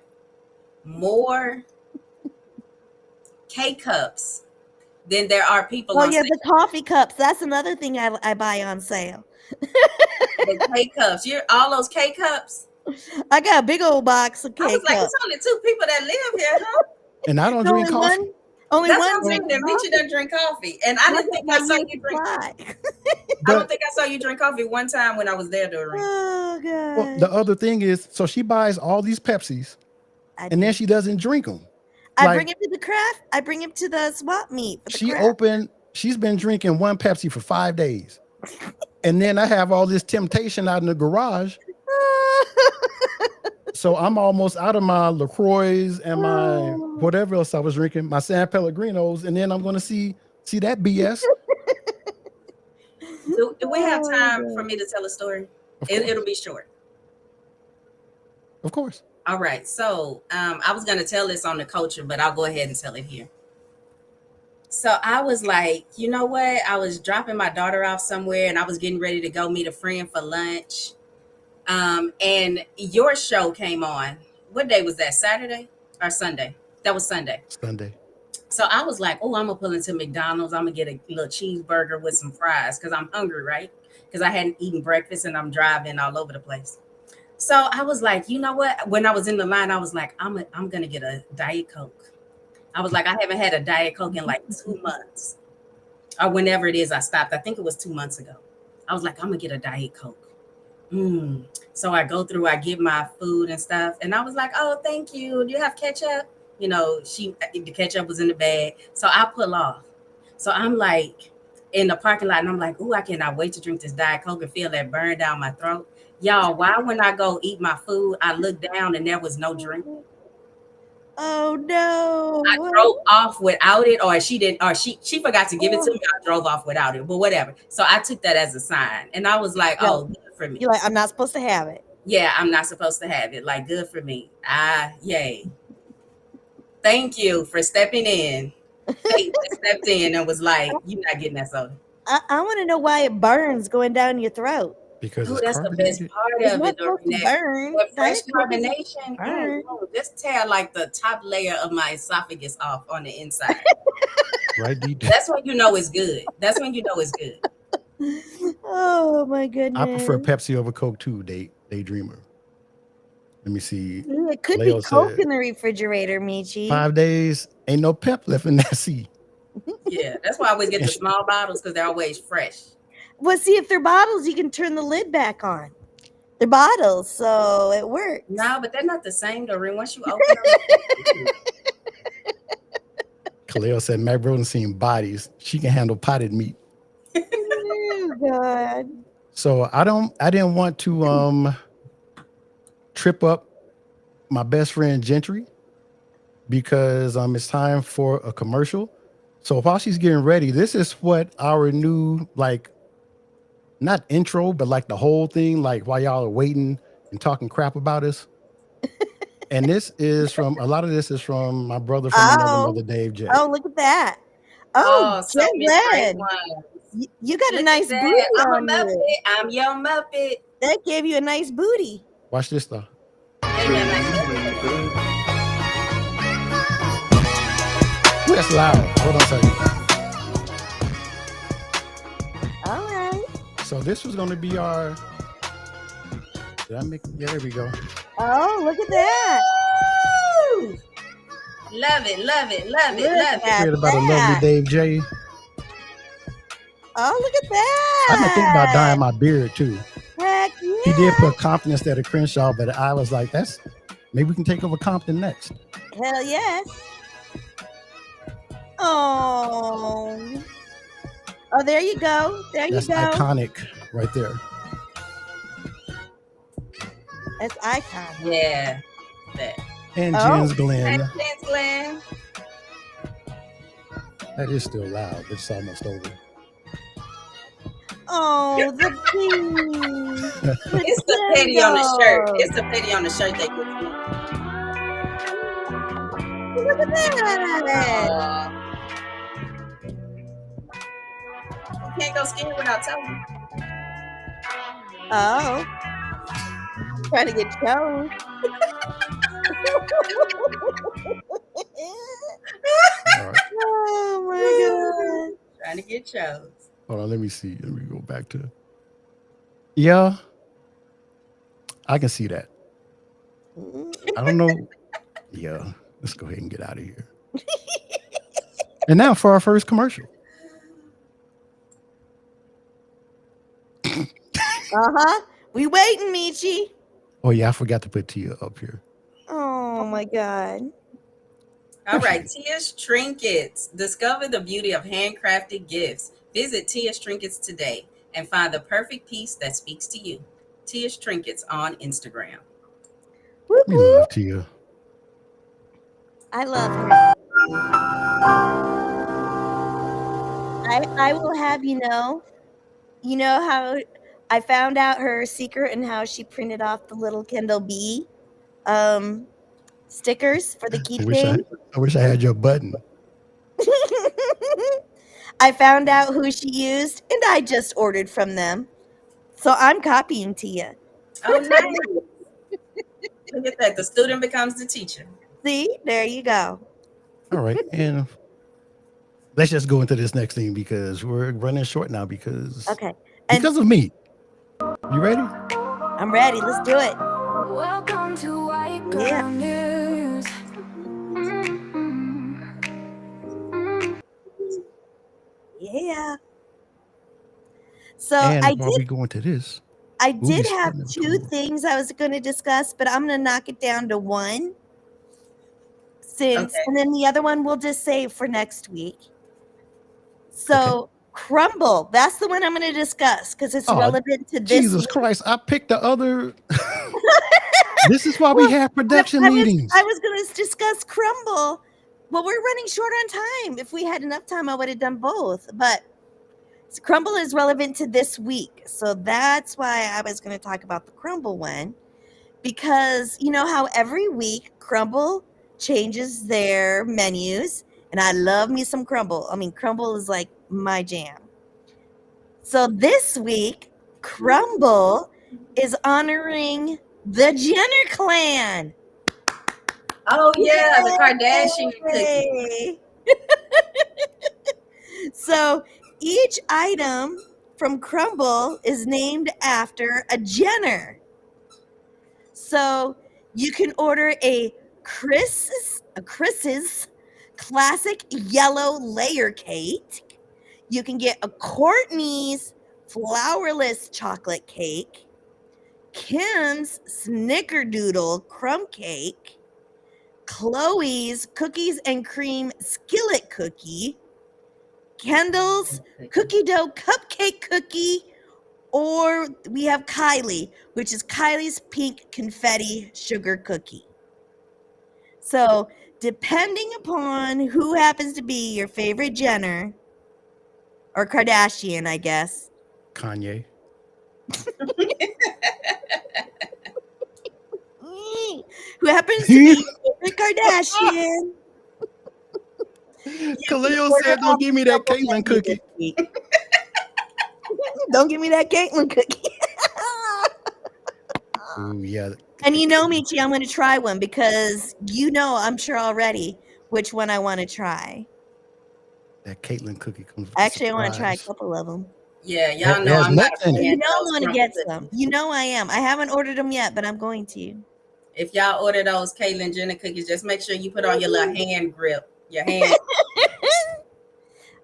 more K-cups than there are people on sale. The coffee cups. That's another thing I buy on sale. The K-cups. All those K-cups? I got a big old box of K-cups. I was like, it's only 2 people that live here, huh? And I don't drink coffee. Only That's one. what I'm saying. Mitchie doesn't drink coffee. And I didn't think I saw you drink coffee. I don't think I saw you drink coffee one time when I was there during. Oh, God. Well, the other thing is, so she buys all these Pepsis and then she doesn't drink them. I bring him to the craft. I bring him to the swap meet. She's been drinking 1 Pepsi for 5 days. And then I have all this temptation out in the garage. So I'm almost out of my LaCroix and my whatever else I was drinking, my San Pellegrinos, and then I'm going to see that BS. Do we have time for me to tell a story? It'll be short. Of course. All right. So I was going to tell this on the culture, but I'll go ahead and tell it here. So I was like, you know what? I was dropping my daughter off somewhere and I was getting ready to go meet a friend for lunch. And your show came on. What day was that? Saturday or Sunday? That was Sunday. Sunday. So I was like, oh, I'm gonna pull into McDonald's. I'm gonna get a little cheeseburger with some fries because I'm hungry, right? Because I hadn't eaten breakfast and I'm driving all over the place. So I was like, you know what? When I was in the line, I was like, I'm gonna get a Diet Coke. I was like, I haven't had a Diet Coke in like 2 months or whenever it is I stopped. I think it was 2 months ago. I was like, I'm gonna get a Diet Coke. So I go through, I get my food and stuff, and I was like, oh, thank you. Do you have ketchup? You know, the ketchup was in the bag. So I pull off. So I'm like in the parking lot, and I'm like, oh, I cannot wait to drink this Diet Coke and feel that burn down my throat. Y'all, why when I go eat my food, I look down and there was no drink. Oh no. I drove off without it, or she didn't, or she forgot to give it to me. I drove off without it, but whatever. So I took that as a sign, and I was like, Yeah. oh, good for me. You're like, I'm not supposed to have it. Yeah, I'm not supposed to have it. Like, good for me. Yay. Thank you for stepping in. Fate stepped in and was like, you're not getting that soda. I want to know why it burns going down your throat. Because Ooh, it's that's the best carbonated. part It's of not it, supposed to Doreen. burn. With fresh Diet Coke doesn't carbonation, burn. just tear like the top layer of my esophagus off on the inside. Right, D? That's when you know it's good. That's when you know it's good. Oh my goodness. I prefer Pepsi over Coke too, Daydreamer. Let me see. It could Leo be Coke said, in the refrigerator, Michi. 5 days, ain't no pep left in that seat. Yeah, that's why I always get the small bottles because they're always fresh. Well, see, if they're bottles, you can turn the lid back on. They're bottles, so it works. No, but they're not the same, Doreen. Once you open them. Kaleo said, Mac Broden seen bodies. She can handle potted meat. Oh God. So I didn't want to trip up my best friend Gentry because it's time for a commercial. So while she's getting ready, this is what our new, like, not intro, but like the whole thing, like while y'all are waiting and talking crap about us. And this is from, a lot of this is from my brother from another mother, Dave J. Oh, look at that. Oh, so Jen many great Red. ones. You got a Look nice at booty that. I'm a on Muppet. you. I'm your Muppet. That gave you a nice booty. Watch this though. Gave me a nice Ooh, that's loud. Hold on a second. All right. So this was going to be our. Did I make? Yeah, there we go. Oh, look at that. Woo! Love it, love it, love it, Look love it. at Heard about a lovely that. Dave J. Oh, look at that. I've been thinking about dyeing my beard too. Heck yeah. He did put Compton instead of Crenshaw, but I was like, maybe we can take over Compton next. Hell yes. Oh. Oh, there you go. There That's you go. iconic right there. That's iconic. Yeah. That. And Oh. Jens Glenn. Thanks, Glenn. That is still loud. It's almost over. Oh, the pink. It's the pity on the shirt. It's the pity on the shirt that gets me. Look at that. You can't go skiing without telling me. Oh. Trying to get chose. All right. Oh my God. Trying to get chose. Hold on. Let me see. Let me go back to. Yeah. I can see that. I don't know. Yeah. Let's go ahead and get out of here. And now for our first commercial. Uh-huh. We waiting, Michi. Oh, yeah. I forgot to put Tia up here. Oh my God. All right, Tia's Trinkets. Discover the beauty of handcrafted gifts. Visit Tia's Trinkets today and find the perfect piece that speaks to you. Tia's Trinkets on Instagram. Whoop, We whoop. love Tia. I love her. I will have you know how I found out her secret and how she printed off the little Kendall Bee stickers for the I wish keychain. I had your button. I found out who she used, and I just ordered from them. So I'm copying to you. Oh, nice. Look at that. The student becomes the teacher. See, there you go. All right. And let's just go into this next thing because we're running short now Okay. And because of me. You ready? I'm ready. Let's do it. Welcome to White Yeah. Girl News. Yeah. So And while we go into this, I we'll be did have splitting it two between- things I was going to discuss, but I'm going to knock it down to one. And then the other one we'll just save for next week. So Crumble, that's the one I'm going to discuss because it's relevant to this. Jesus Christ, I picked the other. This is why we have production meetings. I was going to discuss Crumble. Well, we're running short on time. If we had enough time, I would have done both. But Crumble is relevant to this week. So that's why I was going to talk about the Crumble one. Because you know how every week Crumble changes their menus. And I love me some Crumble. I mean, Crumble is like my jam. So this week, Crumble is honoring the Jenner clan. Oh, yeah, the Kardashian cookie. So each item from Crumble is named after a Jenner. So you can order a Chris's classic yellow layer cake. You can get a Courtney's flourless chocolate cake, Kim's snickerdoodle crumb cake, Chloe's cookies and cream skillet cookie, Kendall's cookie dough cupcake cookie, or we have Kylie, which is Kylie's pink confetti sugar cookie. So, depending upon who happens to be your favorite Jenner or Kardashian, I guess. Kanye. Who happens to be your favorite Kardashian? Kaleo said, "Don't give me that Caitlin cookie." Don't give me that Caitlin cookie. Oh yeah. And you know, Michi, I'm going to try one because you know, I'm sure already which one I want to try. That Caitlin cookie comes. Actually, I want to try a couple of them. Yeah, y'all know I'm not a fan. You know I'm going to get some. You know I am. I haven't ordered them yet, but I'm going to. If y'all order those Caitlyn Jenner cookies, just make sure you put on your little hand grip. Your hand.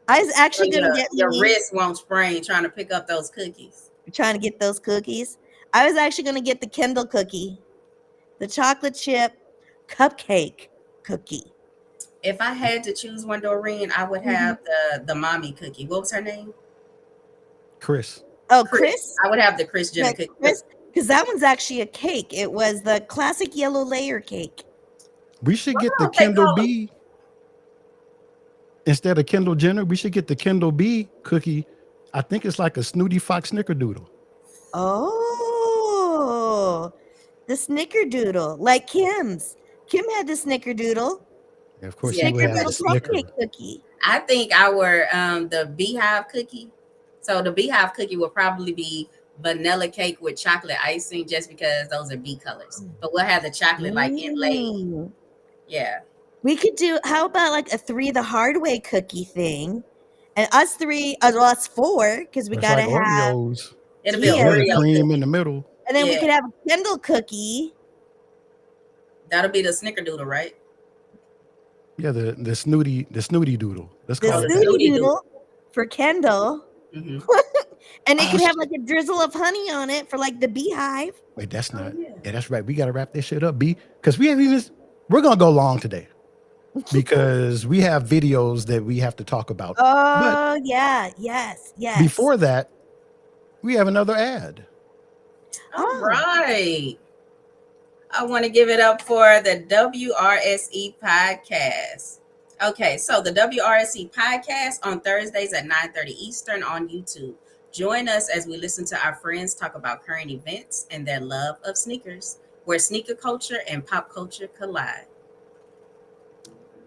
I was actually going to get your wrist won't sprain trying to pick up those cookies. Trying to get those cookies. I was actually going to get the Kendall cookie, the chocolate chip cupcake cookie. If I had to choose one, Doreen, I would have the mommy cookie. What was her name? Chris. Oh, Chris? I would have the Kris Jenner cookie. Because that one's actually a cake. It was the classic yellow layer cake. We should get the Kendall B. Instead of Kendall Jenner, we should get the Kendall B cookie. I think it's like a Snooty Fox snickerdoodle. Oh, the snickerdoodle, like Kim's. Kim had the snickerdoodle. Yeah, of course, you would have the snicker. Cookie. I think our the beehive cookie. So the beehive cookie will probably be vanilla cake with chocolate icing, just because those are bee colors. But we'll have the chocolate like inlaid. Yeah. We could do. How about like a 3 the hard way cookie thing, and us 3, us 4, because we gotta like have. Oreos. It'll be Oreo cream in the middle, and then we could have a Kendall cookie. That'll be the snickerdoodle, right? Yeah, the snooty doodle. Let's call the it snooty doodle for Kendall. Mm-hmm. And it could have like a drizzle of honey on it for like the beehive. Wait, that's not. Yeah, that's right. We got to wrap this shit up, B, because we haven't even. We're gonna go long today because we have videos that we have to talk about. Oh yeah, yes. Before that, we have another ad. All right. I want to give it up for the WRSE podcast. Okay, so the WRSE podcast on Thursdays at 9:30 Eastern on YouTube. Join us as we listen to our friends talk about current events and their love of sneakers, where sneaker culture and pop culture collide.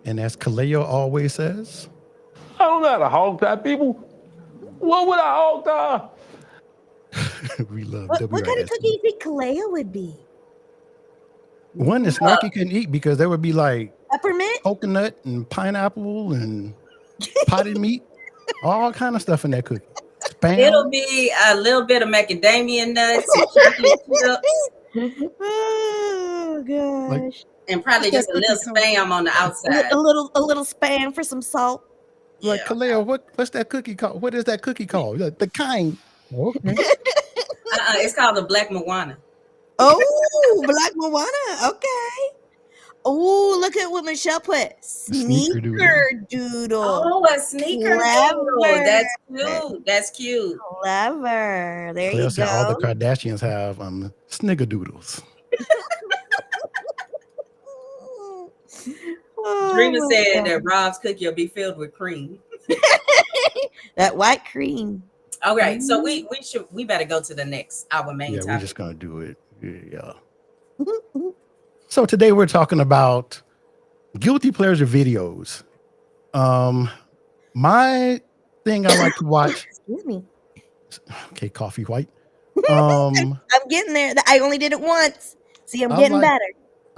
And as Kaleo always says, I don't know how to hog tie people. What would I hog tie? We love What kind of WRS. cookie do you think Kalea would be? One that Snarky couldn't eat because there would be like Peppermint? coconut and pineapple and potted meat, all kind of stuff in that cookie. It'll Spam. be a little bit of macadamia nuts, some chocolate chips, Oh Like gosh. and probably what's that just a cookie little called? spam on the outside. A little spam for some salt. Like Yeah. Kaleo, what's that cookie called? What is that cookie called? The kind. Okay. It's called the Black Moana. Oh, Black Moana. Okay. Oh, look at what Michelle put. Sneaker doodle. Sneaker doodle. Oh, a sneaker doodle. Clever. That's cute. That's cute. Clever. There Kaleo you said all the go. Kardashians have snickerdoodles. Oh, Dreamer my said God. that Rob's cookie will be filled with cream. That white cream. Okay, so we better go to the next, our main Yeah, we're topic. just gonna do it. Yeah. So today we're talking about guilty pleasure videos. My thing I like to watch. Excuse me. Okay, coffee white. Um, I'm getting there. I only did it once. See, I'm I getting like- better.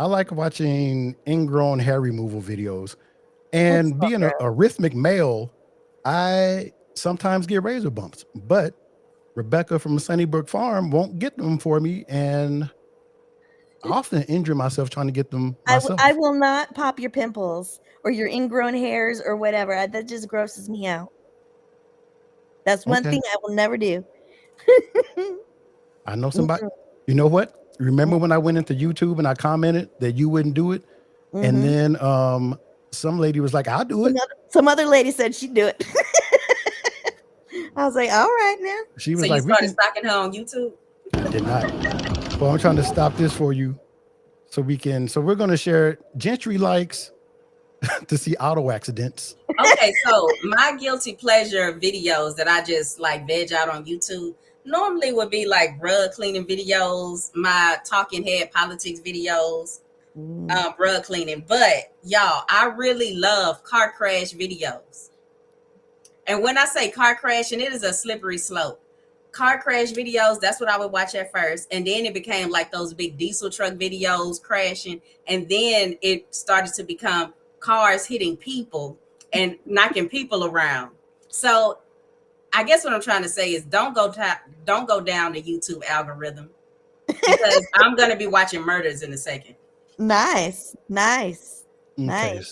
I like watching ingrown hair removal videos, and What's being a rhythmic male, I sometimes get razor bumps. But Rebecca from Sunnybrook Farm won't get them for me, and I often injure myself trying to get them myself. I will not pop your pimples or your ingrown hairs or whatever. That just grosses me out. That's one Okay. thing I will never do. I know somebody. You know what? Remember when I went into YouTube and I commented that you wouldn't do it, and then some lady was like, "I'll do it." Some other lady said she'd do it. I was like, all right now. She was So like, you started stalking her on YouTube? I did not. Well, I'm trying to stop this for you so we can. So we're going to share Gentry likes to see auto accidents. Okay, so my guilty pleasure videos that I just like veg out on YouTube normally would be like rug cleaning videos, my talking head politics videos, rug cleaning. But y'all, I really love car crash videos. And when I say car crashing, it is a slippery slope. Car crash videos, that's what I would watch at first. And then it became like those big diesel truck videos crashing. And then it started to become cars hitting people and knocking people around. So I guess what I'm trying to say is don't go down the YouTube algorithm, because I'm going to be watching murders in a second. Nice. Okay.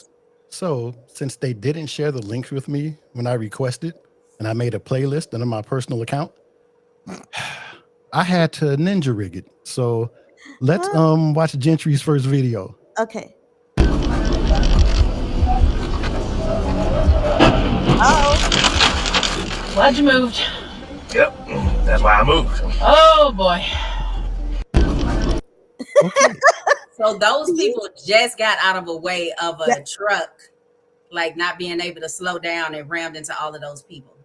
So since they didn't share the links with me when I requested, and I made a playlist under my personal account, I had to ninja rig it. So let's watch Gentry's first video. Okay. Oh. Glad you moved. Yep, that's why I moved. Oh boy. Okay. So those people just got out of a way of a truck, like not being able to slow down, and rammed into all of those people.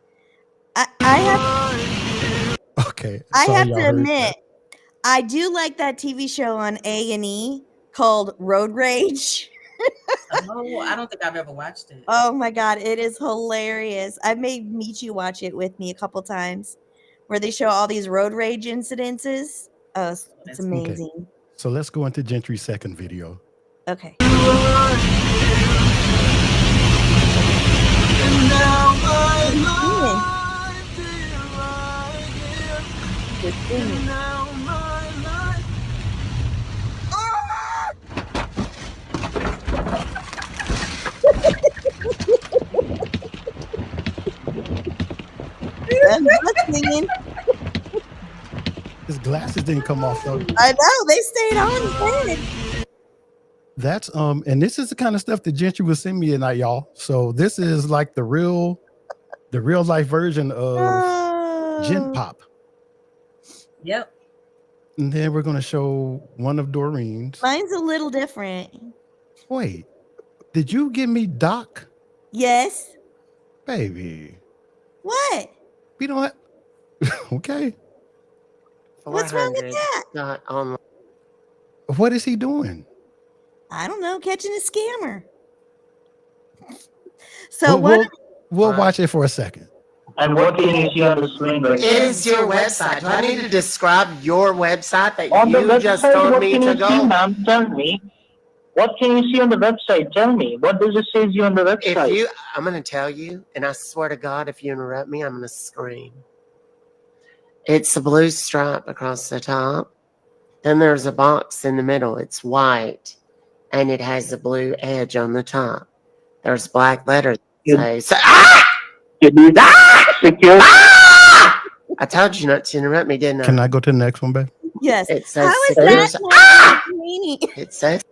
I have Okay. I Sorry have y'all to heard admit, I do like that TV show on A&E called Road Rage. Oh, I don't think I've ever watched it. Oh my God, it is hilarious. I made Michi watch it with me a couple times, where they show all these road rage incidences. Oh, it's amazing. Okay. So let's go into Gentry's second video. Okay. His glasses didn't come off though. I know, they stayed on his head. That's and this is the kind of stuff that Gentry will send me tonight, y'all. So this is like the real life version of Gent Pop. Yep. And then we're gonna show one of Doreen's. Mine's a little different. Wait, did you give me Doc? Yes. Baby. What? We don't have okay. What's wrong with that? Not online. What is he doing? I don't know, catching a scammer. So We'll watch it for a second. And what can you see on the screen right It is your website. Do I need to describe your website that on the you just website? told What me can to you see, go? ma'am? Tell me. What can you see on the website? Tell me. What does it say on the website? I'm going to tell you, and I swear to God, if you interrupt me, I'm going to scream. It's a blue stripe across the top. Then there's a box in the middle. It's white, and it has a blue edge on the top. There's black letters that say, Secure. I told you not to interrupt me, didn't I? Can I go to the next one, babe? Yes. It says How is secure. that not entertaining? It says.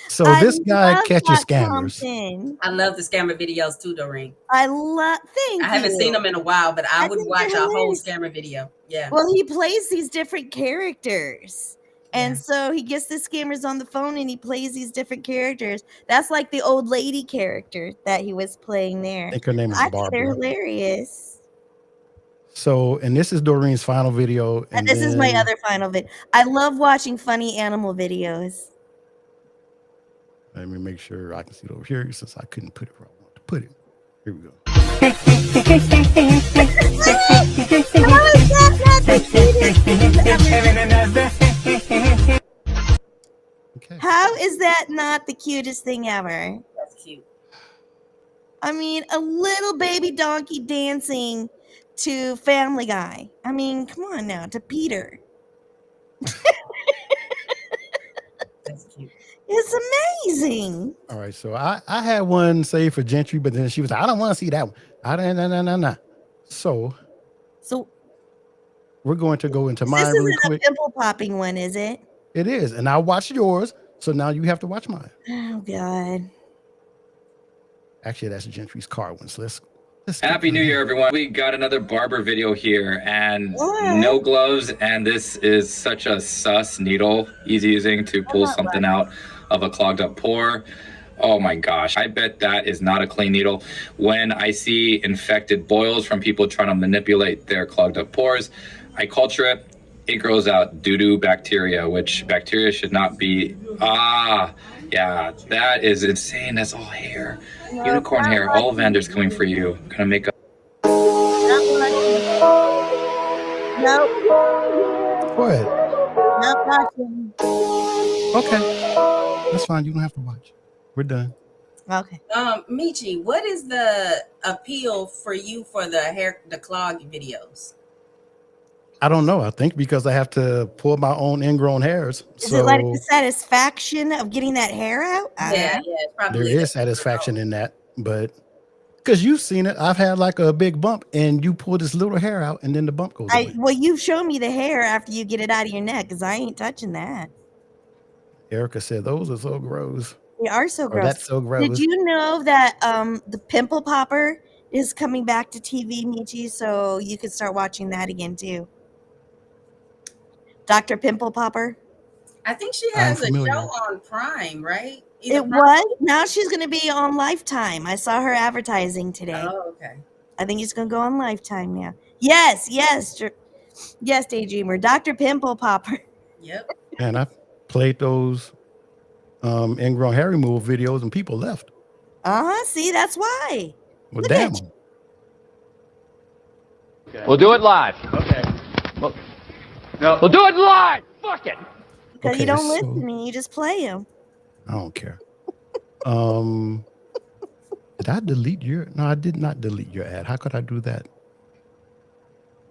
So I this guy love catches Hot scammers. Compton. I love the scammer videos too, Doreen. I love. Thank you. I haven't seen them in a while, but I would think watch they're a whole hilarious. scammer video. Yeah. Well, he plays these different characters. And so he gets the scammers on the phone and he plays these different characters. That's like the old lady character that he was playing there. I think her name is I think they're Barbara. hilarious. So, and this is Doreen's final video. And this is my other final video. I love watching funny animal videos. Let me make sure I can see it over here since I couldn't put it where I want to put it. Here we go. How is that not the cutest thing ever? Okay. How is that not the cutest thing ever? That's cute. I mean, a little baby donkey dancing to Family Guy. I mean, come on now, to Peter. That's cute. It's amazing. All right. So I had one saved for Gentry, but then she was like, I don't want to see that one. No. So we're going to go into mine This really isn't a quick. pimple popping one, is it? It is. And I watched yours. So now you have to watch mine. Oh, God. Actually, that's Gentry's car one. So let's Happy New Year, everyone. We got another barber video here and What? no gloves. And this is such a sus needle. Easy using to pull something out of a clogged up pore. Oh my gosh. I bet that is not a clean needle. When I see infected boils from people trying to manipulate their clogged up pores, I culture it. It grows out doo-doo bacteria, which bacteria should not be. Yeah, that is insane. That's all hair. Unicorn hair. All vendors coming for you. Gonna make a. Nope. What? Not watching. Okay. That's fine. You don't have to watch. We're done. Okay. Michi, what is the appeal for you for the clog videos? I don't know. I think because I have to pull my own ingrown hairs. Is it like the satisfaction of getting that hair out? Yeah, probably. There is satisfaction in that, but because you've seen it, I've had like a big bump, and you pull this little hair out, and then the bump goes away. Well, you show me the hair after you get it out of your neck, because I ain't touching that. Erica said those are so gross. They are so gross. That's so gross. Did you know that the pimple popper is coming back to TV, Michi? So you can start watching that again too. Dr. Pimple Popper. I think she has a show on Prime, right? It was. Now she's going to be on Lifetime. I saw her advertising today. Oh, okay. I think it's going to go on Lifetime now. Yes, Daydreamer. Dr. Pimple Popper. Yep. And I played those ingrown hair removal videos, and people left. See, that's why. Well, Look damn. at you. Okay. We'll do it live. Okay. We'll do it live. Fuck it. Because Okay, you don't so- listen and you just play them. I don't care. Did I delete your? No, I did not delete your ad. How could I do that?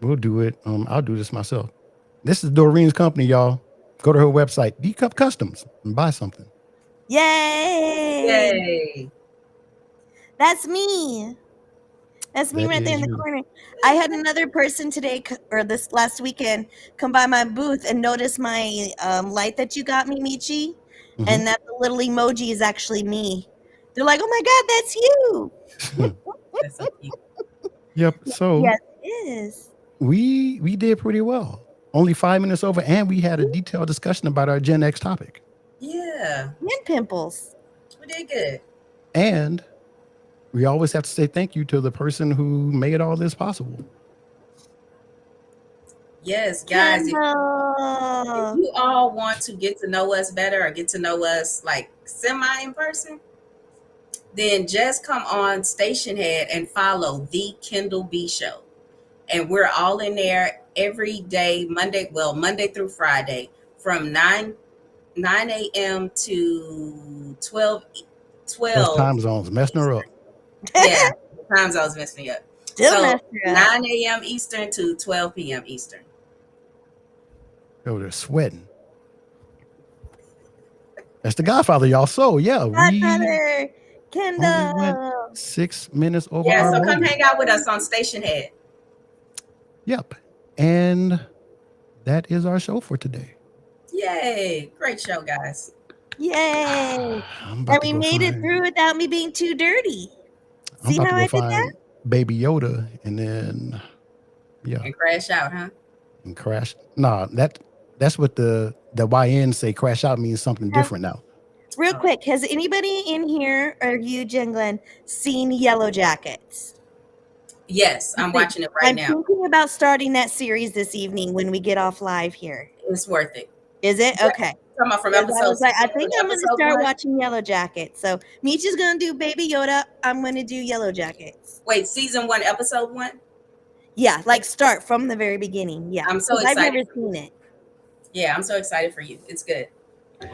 We'll do it. I'll do this myself. This is Doreen's company, y'all. Go to her website, D Cup Customs, and buy something. Yay! Yay. That's me. That's me That right there in is the you. corner. I had another person today, or this last weekend, come by my booth and notice my light that you got me, Michi, Mhm. and that the little emoji is actually me. They're like, "Oh my God, that's you!" That's so cute. Yep. So Yes, it is. we did pretty well. Only 5 minutes over, and we had a detailed discussion about our Gen X topic. Yeah. And pimples. We did good. And we always have to say thank you to the person who made all this possible. Yes, guys. If Kendall. you all want to get to know us better or get to know us like semi in person, then just come on Stationhead and follow The Kendall B Show. And we're all in there every day, Monday through Friday, from 9 a.m. to 12. Those time zones messing her up. Yeah, time zones mess me up. Still So messed her up. 9 a.m. Eastern to 12 p.m. Eastern. Oh, they're sweating. That's the Godfather, y'all. So yeah, we Godfather, only went Kendall. 6 minutes over Yeah, our so come moment. hang out with us on Stationhead. Yep. And that is our show for today. Yay! Great show, guys. Yay. I'm And about to we go made it find. through without me being too dirty. I'm See about how to I go did that? find Baby Yoda and then And crash out, huh? and crash. Nah, that's what the YN say. Crash out means something different now. Real quick, has anybody in here, or you, Jen Glenn, seen Yellow Jackets? Yes, I'm watching it right I'm now. thinking about starting that series this evening when we get off live here. It's worth it. Is it? Okay. Talking about from Because I was episode like, I 6 think to I'm going to episode start 1. watching Yellow Jackets. So Michi's going to do Baby Yoda. I'm going to do Yellow Jackets. Wait, season 1, episode 1? Yeah, like start from the very beginning. Yeah. I'm so 'Cause I've excited. never seen it. Yeah, I'm so excited for you. It's good. What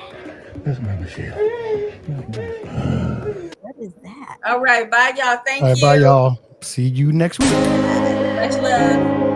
is that? All right, bye, y'all. Thank All right, you. bye, y'all. See you next week. Much love.